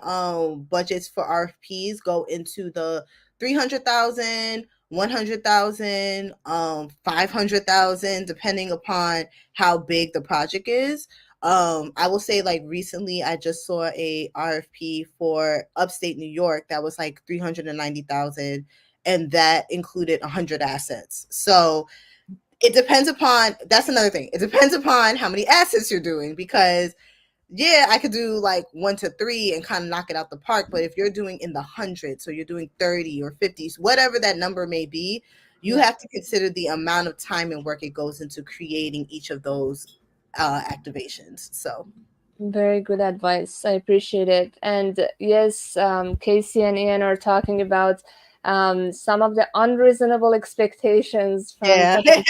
Speaker 2: budgets for RFPs go into the 300,000, 100,000, 500,000, depending upon how big the project is. I will say like recently I just saw a RFP for upstate New York that was like 390,000, and that included 100 assets. So it depends upon, that's another thing. It depends upon how many assets you're doing because yeah, I could do like 1 to 3 and kind of knock it out the park. But if you're doing in the hundreds, so you're doing 30 or 50s, whatever that number may be, you
Speaker 1: Yeah.
Speaker 2: have to consider the amount of time and work it goes into creating each of those activations. So
Speaker 1: Very good advice. I appreciate it. And yes, Casey and Ian are talking about some of the unreasonable expectations from
Speaker 2: yeah.
Speaker 1: some of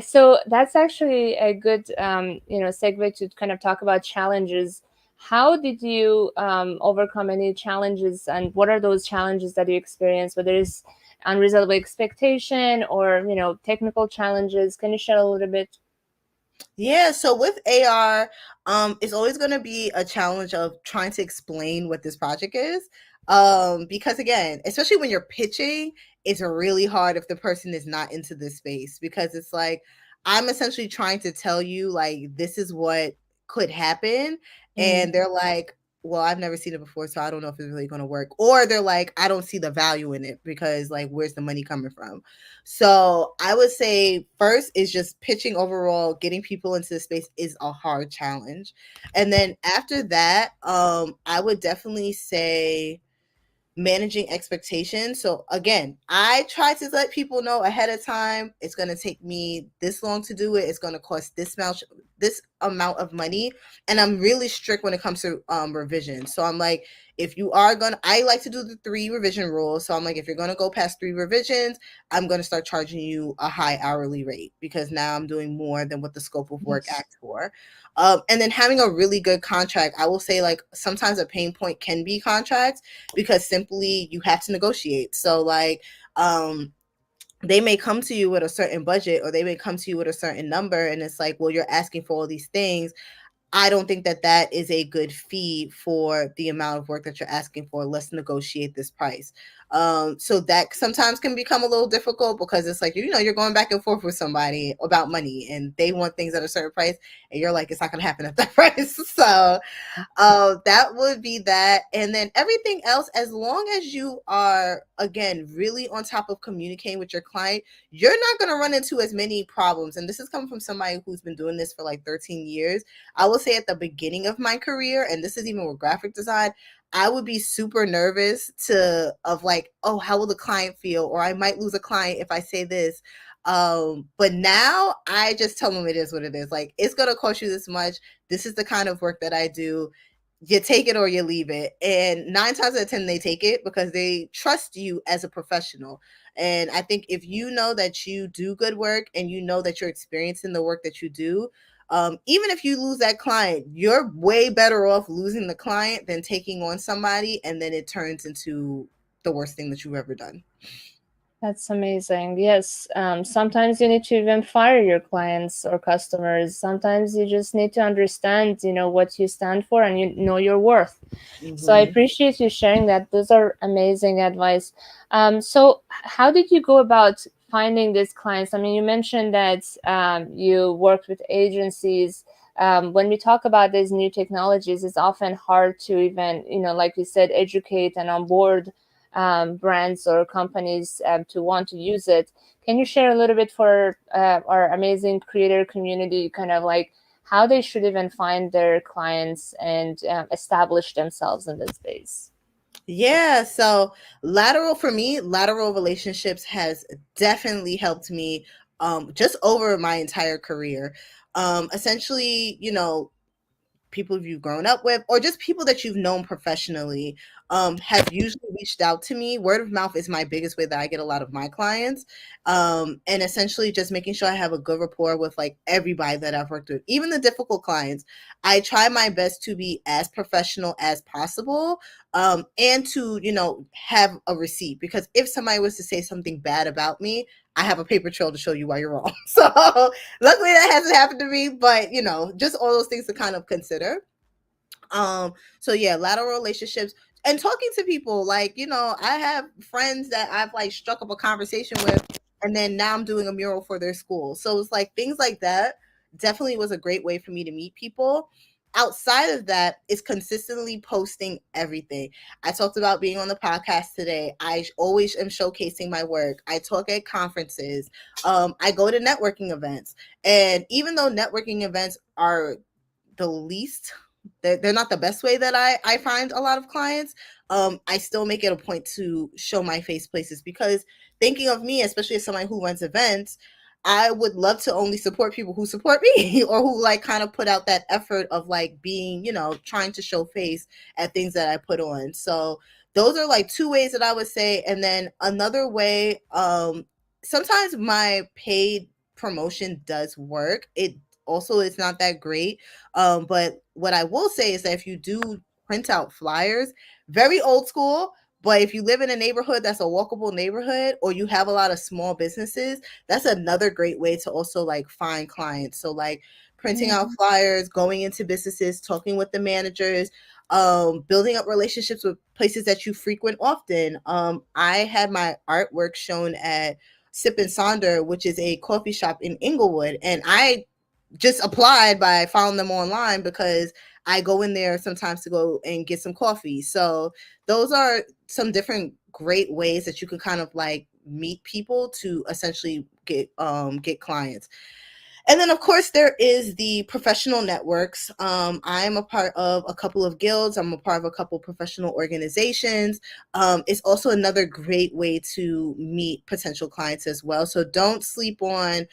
Speaker 1: so that's actually a good segue to kind of talk about challenges. How did you overcome any challenges, and what are those challenges that you experience, whether it's unreasonable expectation or technical challenges? Can you share a little bit?
Speaker 2: Yeah, so with AR, it's always going to be a challenge of trying to explain what this project is. Because again, especially when you're pitching, it's really hard if the person is not into this space because it's like I'm essentially trying to tell you like this is what could happen,
Speaker 1: Mm.
Speaker 2: and they're like, well, I've never seen it before, so I don't know if it's really going to work. Or they're like, I don't see the value in it because like where's the money coming from? So I would say first is just pitching overall, getting people into the space is a hard challenge. And then after that, I would definitely say managing expectations. So again, I try to let people know ahead of time it's going to take me this long to do it. It's going to cost this amount of money, and I'm really strict when it comes to revision. So I'm like, if you are going to, I like to do the 3 revision rule. So I'm like, if you're going to go past 3 revisions, I'm going to start charging you a high hourly rate because now I'm doing more than what the scope of work
Speaker 1: Yes.
Speaker 2: asks for. And then having a really good contract, I will say like sometimes a pain point can be contracts because simply you have to negotiate. So like they may come to you with a certain budget or they may come to you with a certain number and it's like, well, you're asking for all these things. I don't think that that is a good fee for the amount of work that you're asking for. Let's negotiate this price. So that sometimes can become a little difficult because it's like, you're going back and forth with somebody about money and they want things at a certain price and you're like, it's not going to happen at that price. So that would be that. And then everything else, as long as you are, again, really on top of communicating with your client, you're not going to run into as many problems. And this is coming from somebody who's been doing this for like 13 years. I will say at the beginning of my career, and this is even with graphic design, I would be super nervous to of like, oh, how will the client feel? Or I might lose a client if I say this. But now I just tell them it is what it is. Like, it's gonna cost you this much. This is the kind of work that I do. You take it or you leave it. And 9 times out of 10 they take it because they trust you as a professional. And I think if you know that you do good work and you know that you're experienced in the work that you do, even if you lose that client, you're way better off losing the client than taking on somebody and then it turns into the worst thing that you've ever done.
Speaker 1: That's amazing. Yes. Sometimes you need to even fire your clients or customers. Sometimes you just need to understand, what you stand for and you know your worth. So I
Speaker 2: Mm-hmm.
Speaker 1: appreciate you sharing that. Those are amazing advice. So how did you go about finding these clients? I mean, you mentioned that you worked with agencies. When we talk about these new technologies, it's often hard to even, like you said, educate and onboard brands or companies to want to use it. Can you share a little bit for our amazing creator community, kind of like how they should even find their clients and establish themselves in this space?
Speaker 2: Yeah, so lateral relationships has definitely helped me just over my entire career. Essentially, people you've grown up with or just people that you've known professionally have usually reached out to me. Word of mouth is my biggest way that I get a lot of my clients. And essentially just making sure I have a good rapport with like everybody that I've worked with, even the difficult clients. I try my best to be as professional as possible, and to, have a receipt, because if somebody was to say something bad about me, I have a paper trail to show you why you're wrong. So luckily that hasn't happened to me, but just all those things to kind of consider. So yeah, lateral relationships and talking to people, like, I have friends that I've like struck up a conversation with, and then now I'm doing a mural for their school. So it's like things like that definitely was a great way for me to meet people. Outside of that, is consistently posting everything. I talked about being on the podcast today. I always am showcasing my work. I talk at conferences. I go to networking events. And even though networking events are the least, they're not the best way that I find a lot of clients, I still make it a point to show my face places, because thinking of me, especially as somebody who runs events, I would love to only support people who support me or who like kind of put out that effort of like being, trying to show face at things that I put on. So those are like two ways that I would say. And then another way, sometimes my paid promotion does work. It also is not that great. But what I will say is that if you do print out flyers, very old school, but if you live in a neighborhood that's a walkable neighborhood, or you have a lot of small businesses, that's another great way to also like find clients. So like printing out flyers, going into businesses, talking with the managers, building up relationships with places that you frequent often. I had my artwork shown at Sip and Sonder, which is a coffee shop in Inglewood, and I just applied by following them online because I go in there sometimes to go and get some coffee. So those are some different great ways that you can kind of like meet people to essentially get clients. And then, of course, there is the professional networks. I'm a part of a couple of guilds. I'm a part of a couple of professional organizations. It's also another great way to meet potential clients as well. So don't sleep on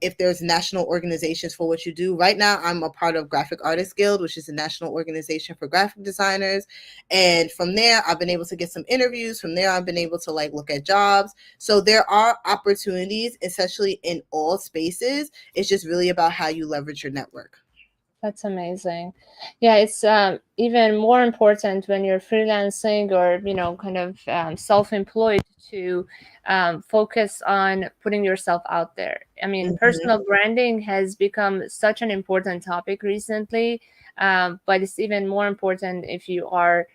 Speaker 2: if there's national organizations for what you do. Right now, I'm a part of Graphic Artists Guild, which is a national organization for graphic designers. And from there, I've been able to get some interviews. From there, I've been able to like look at jobs. So there are opportunities essentially in all spaces. It's just really about how you leverage your network.
Speaker 1: That's amazing. Yeah, it's even more important when you're freelancing or, kind of self-employed to focus on putting yourself out there. I mean,
Speaker 2: Mhm.
Speaker 1: personal branding has become such an important topic recently, but it's even more important if you are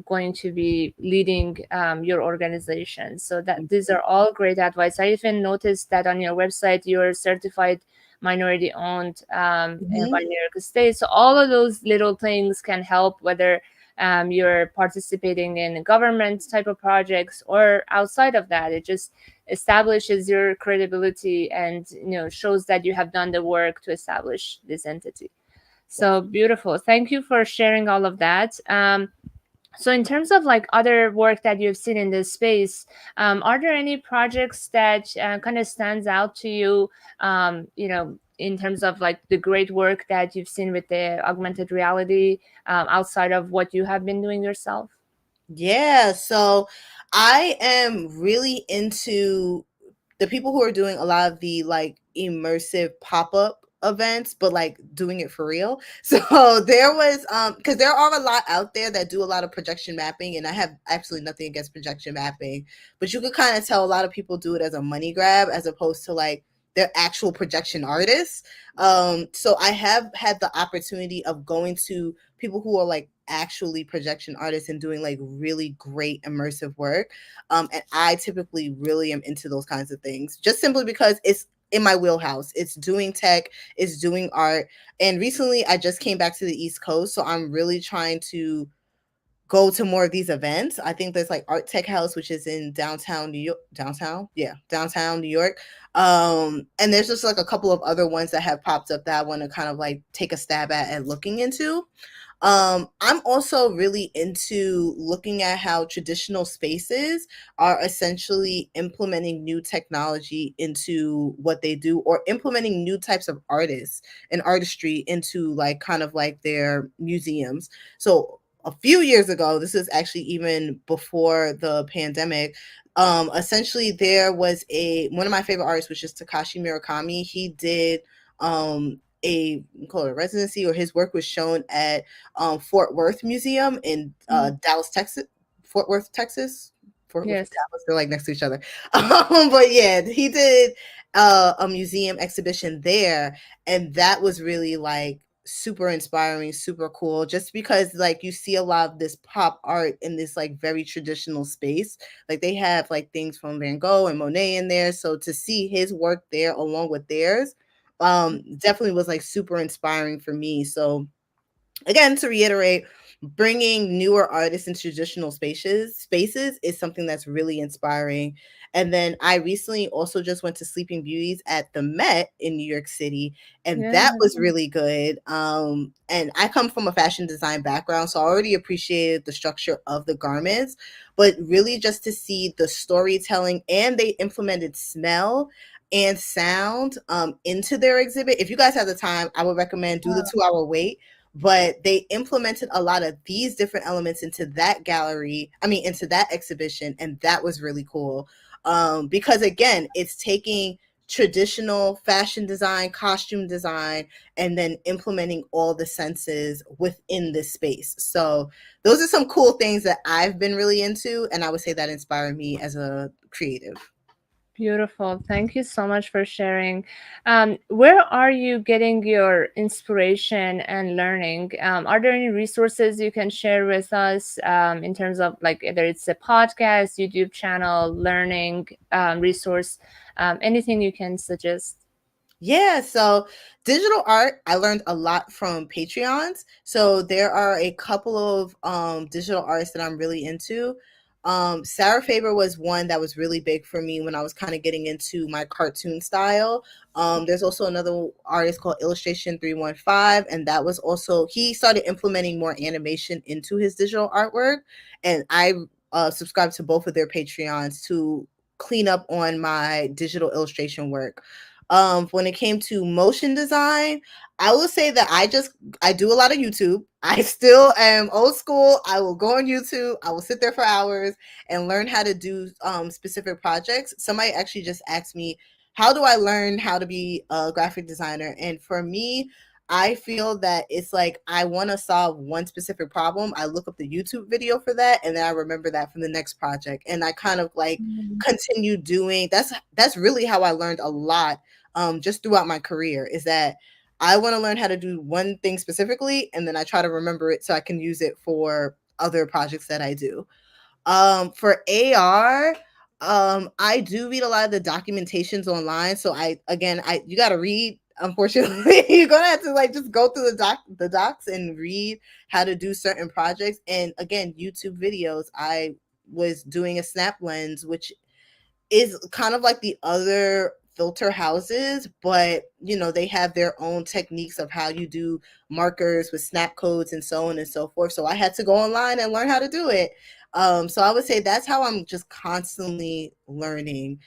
Speaker 1: going to be leading your organization. So that these are all great advice. I even noticed that on your website, you're certified minority owned by
Speaker 2: Mhm.
Speaker 1: New York State. So all of those little things can help, whether you're participating in government type of projects or outside of that. It just establishes your credibility and shows that you have done the work to establish this entity.
Speaker 2: Yes.
Speaker 1: So beautiful. Thank you for sharing all of that. So in terms of like other work that you've seen in this space, are there any projects that kind of stands out to you, in terms of like the great work that you've seen with the augmented reality, outside of what you have been doing yourself?
Speaker 2: Yeah, so I am really into the people who are doing a lot of the like immersive pop-up events, but like doing it for real. So there was because there are a lot out there that do a lot of projection mapping, and I have absolutely nothing against projection mapping, but you could kind of tell a lot of people do it as a money grab as opposed to like they're actual projection artists. So I have had the opportunity of going to people who are like actually projection artists and doing like really great immersive work. And I typically really am into those kinds of things just simply because it's in my wheelhouse. It's doing tech, it's doing art. And recently I just came back to the East Coast. So I'm really trying to go to more of these events. I think there's like Art Tech House, which is in downtown New York, downtown New York. And there's just like a couple of other ones that have popped up that I want to kind of like take a stab at and looking into. I'm also really into looking at how traditional spaces are essentially implementing new technology into what they do, or implementing new types of artists and artistry into like kind of like their museums. So a few years ago, this is actually even before the pandemic, essentially there was a one of my favorite artists, which is Takashi Murakami. He did a call it a residency, or his work was shown at Fort Worth Museum in
Speaker 1: Mhm.
Speaker 2: Dallas, Texas. Fort Worth, Texas. Fort Worth and
Speaker 1: Yes.
Speaker 2: Dallas, they're like next to each other. But yeah, he did a museum exhibition there, and that was really like super inspiring, super cool, just because like you see a lot of this pop art in this like very traditional space. Like they have like things from Van Gogh and Monet in there, so to see his work there along with theirs definitely was like super inspiring for me. So again, to reiterate, bringing newer artists into traditional spaces is something that's really inspiring. And then I recently also just went to Sleeping Beauties at the Met in New York City, and
Speaker 1: Yeah.
Speaker 2: that was really good. And I come from a fashion design background, so I already appreciated the structure of the garments, but really just to see the storytelling, and they implemented smell and sound into their exhibit. If you guys have the time, I would recommend do the 2 hour wait, but they implemented a lot of these different elements into that gallery, I mean into that exhibition, and that was really cool. Because again, it's taking traditional fashion design, costume design, and then implementing all the senses within this space. So those are some cool things that I've been really into, and I would say that inspired me as a creative.
Speaker 1: Beautiful. Thank you so much for sharing. Where are you getting your inspiration and learning? Are there any resources you can share with us, in terms of like whether it's a podcast, YouTube channel, learning resource, anything you can suggest?
Speaker 2: Yeah, so digital art, I learned a lot from Patreons. So there are a couple of digital artists that I'm really into. Sarah Faber was one that was really big for me when I was kind of getting into my cartoon style. There's also another artist called Illustration 315, and that was also he started implementing more animation into his digital artwork, and I subscribed to both of their Patreons to clean up on my digital illustration work. When it came to motion design, I will say that I do a lot of YouTube. I still am old school. I will go on YouTube. I will sit there for hours and learn how to do specific projects. Somebody actually just asked me, how do I learn how to be a graphic designer? And for me, I feel that it's like I want to solve one specific problem. I look up the YouTube video for that, and then I remember that from the next project, and I kind of like
Speaker 1: Mhm.
Speaker 2: continue doing. That's really how I learned a lot just throughout my career, is that I want to learn how to do one thing specifically, and then I try to remember it so I can use it for other projects that I do. For AR, I do read a lot of the documentations online. So I you gotta read. Unfortunately, you're gonna have to like just go through the docs and read how to do certain projects. And again, YouTube videos. I was doing a snap lens, which is kind of like the other filter houses, but they have their own techniques of how you do markers with snap codes and so on and so forth. So I had to go online and learn how to do it. So I would say that's how I'm just constantly learning.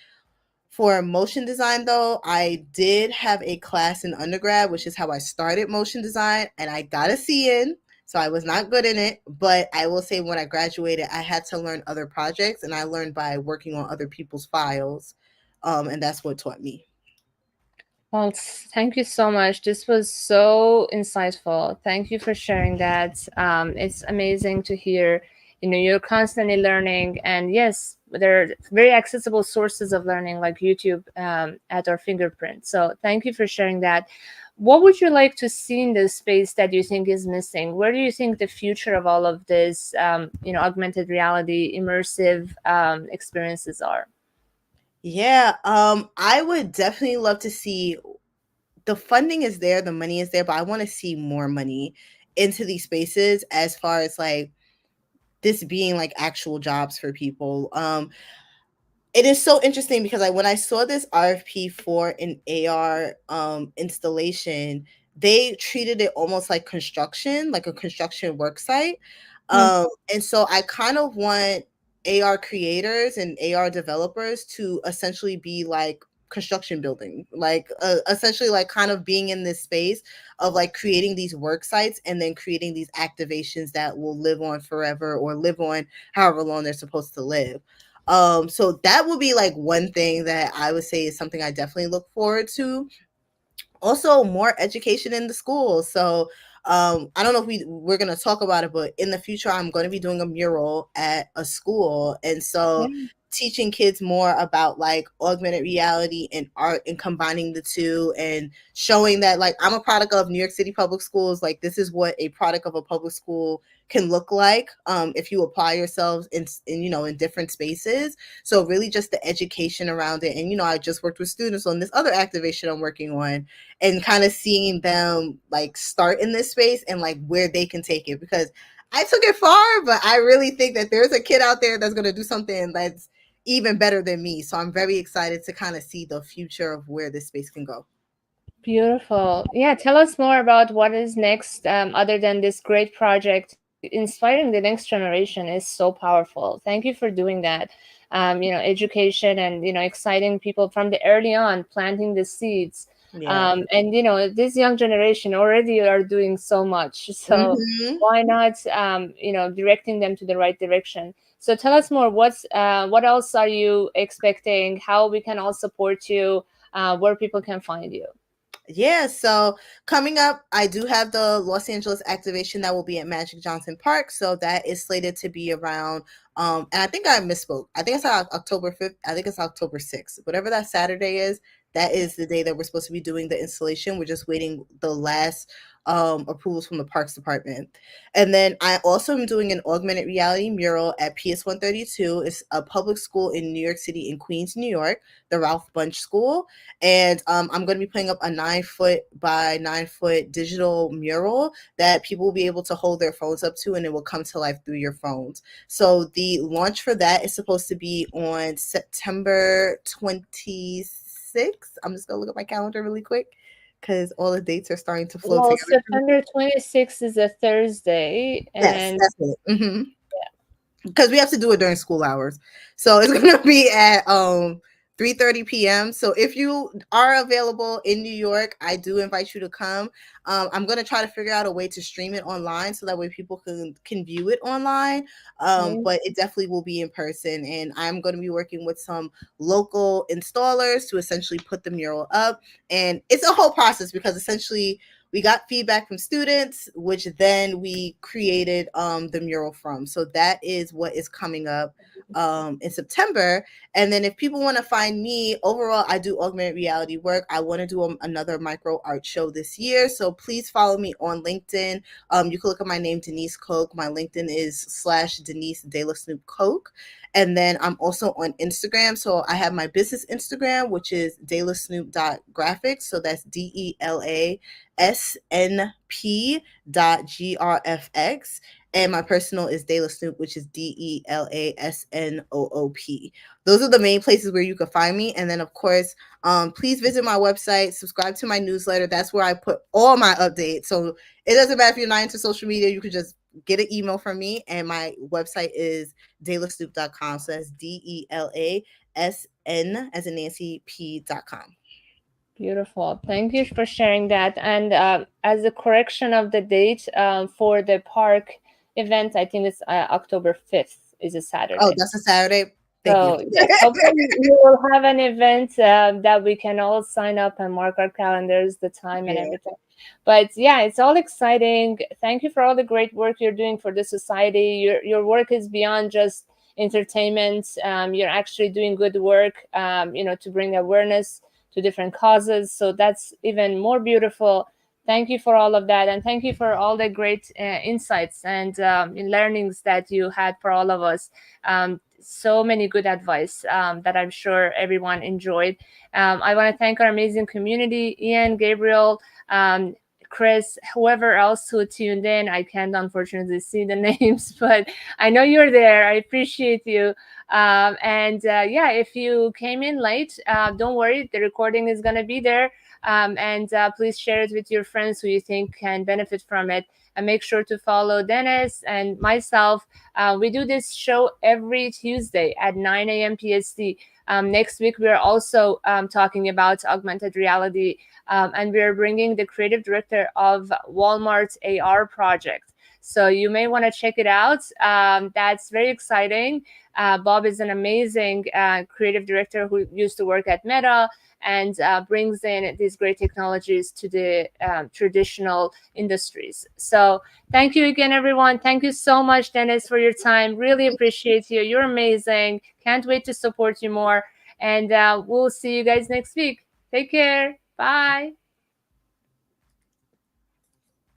Speaker 2: For motion design, though, I did have a class in undergrad, which is how I started motion design, and I got a C in. So I was not good in it, but I will say when I graduated, I had to learn other projects, and I learned by working on other people's files, and that's what taught me.
Speaker 1: Well, thank you so much. This was so insightful. Thank you for sharing that. It's amazing to hear. You're constantly learning, and yes, there are very accessible sources of learning like YouTube at our fingerprint. So, thank you for sharing that. What would you like to see in this space that you think is missing? Where do you think the future of all of this, augmented reality, immersive experiences are?
Speaker 2: Yeah, I would definitely love to see the funding is there, the money is there, but I want to see more money into these spaces as far as like this being like actual jobs for people. It is so interesting because like when I saw this RFP for an AR installation, they treated it almost like construction, like a construction work site.
Speaker 1: Mm.
Speaker 2: And so I kind of want AR creators and AR developers to essentially be like construction building, like essentially like kind of being in this space of like creating these work sites and then creating these activations that will live on forever or live on however long they're supposed to live. So that would be like one thing that I would say is something I definitely look forward to. Also, more education in the schools. So I don't know if we're going to talk about it, but in the future I'm going to be doing a mural at a school, and so
Speaker 1: Okay.
Speaker 2: teaching kids more about like augmented reality and art and combining the two and showing that like I'm a product of New York City public schools. Like this is what a product of a public school can look like if you apply yourselves in different spaces. So really just the education around it. And I just worked with students on this other activation I'm working on, and kind of seeing them like start in this space and like where they can take it, because I took it far, but I really think that there's a kid out there that's going to do something that's even better than me. So I'm very excited to kind of see the future of where this space can go.
Speaker 1: Beautiful. Yeah, tell us more about what is next, other than this great project. Inspiring the next generation is so powerful. Thank you for doing that. Education and, exciting people from the early on, planting the seeds.
Speaker 2: Yeah.
Speaker 1: And, this young generation already are doing so much. So
Speaker 2: Hmm.
Speaker 1: why not, directing them to the right direction? So tell us more. What else are you expecting? How we can all support you? Where people can find you?
Speaker 2: Yeah, so coming up, I do have the Los Angeles activation that will be at Magic Johnson Park. So that is slated to be around, and I think I misspoke. I think it's October 5th. I think it's October 6th. Whatever that Saturday is, that is the day that we're supposed to be doing the installation. We're just waiting the last approvals from the Parks Department. And then I also am doing an augmented reality mural at PS 132. It's a public school in New York City, in Queens, New York, the Ralph Bunche School. And I'm going to be putting up a 9 foot by 9 foot digital mural that people will be able to hold their phones up to, and it will come to life through your phones. So the launch for that is supposed to be on September 26th. I'm just going to look at my calendar really quick because all the dates are starting to flow
Speaker 1: Well,
Speaker 2: together.
Speaker 1: September 26th is a Thursday,
Speaker 2: Yes,
Speaker 1: and
Speaker 2: that's it. Because we have to do it during school hours. So it's going to be at 3:30 p.m. So if you are available in New York, I do invite you to come. I'm going to try to figure out a way to stream it online so that way people can view it online.
Speaker 1: okay.
Speaker 2: But it definitely will be in person, and I'm going to be working with some local installers to essentially put the mural up. And it's a whole process because essentially we got feedback from students, which then we created the mural from. So that is what is coming up in September. And then if people want to find me, overall, I do augmented reality work. I want to do another micro art show this year. So please follow me on LinkedIn. You can look at my name, Denise Koch. My LinkedIn is /Denise De La Snoop Koch. And then I'm also on Instagram. So I have my business Instagram, which is delasnoop.graphics. So that's DELA snp.grfx. And my personal is Dela Snoop, which is DELASNOOP. Those are the main places where you can find me. And then, of course, please visit my website, subscribe to my newsletter. That's where I put all my updates. So it doesn't matter if you're not into social media, you can just get an email from me. And my website is delasnoop.com. So that's DELASN as in Nancy P.com.
Speaker 1: Beautiful. Thank you for sharing that. And as a correction of the date for the park event, I think it's October 5th is a
Speaker 2: Oh,
Speaker 1: Saturday.
Speaker 2: that's a Saturday. Thank you.
Speaker 1: So yes, hopefully we will have an event that we can all sign up and mark our calendars, the time and
Speaker 2: Yeah.
Speaker 1: everything. But yeah, it's all exciting. Thank you for all the great work you're doing for the society. Your work is beyond just entertainment. You're actually doing good work, to bring awareness to different causes. So that's even more beautiful. Thank you for all of that, and thank you for all the great insights and learnings that you had for all of us. So many good advice that I'm sure everyone enjoyed. I want to thank our amazing community, Ian, Gabriel, um, Chris, whoever else who tuned in. I can't unfortunately see the names, but I know you're there. I appreciate you. And yeah, if you came in late, don't worry, the recording is going to be there. And please share it with your friends who you think can benefit from it. And make sure to follow Dennis and myself. We do this show every Tuesday at 9 a.m. PST. Next week, we are also talking about augmented reality, and we are bringing the creative director of Walmart's AR project. So you may want to check it out. That's very exciting. Bob is an amazing creative director who used to work at Meta and brings in these great technologies to the traditional industries. So thank you again, everyone. Thank you so much, Dennis, for your time. Really appreciate you. You're amazing. Can't wait to support you more. And we'll see you guys next week. Take care. Bye.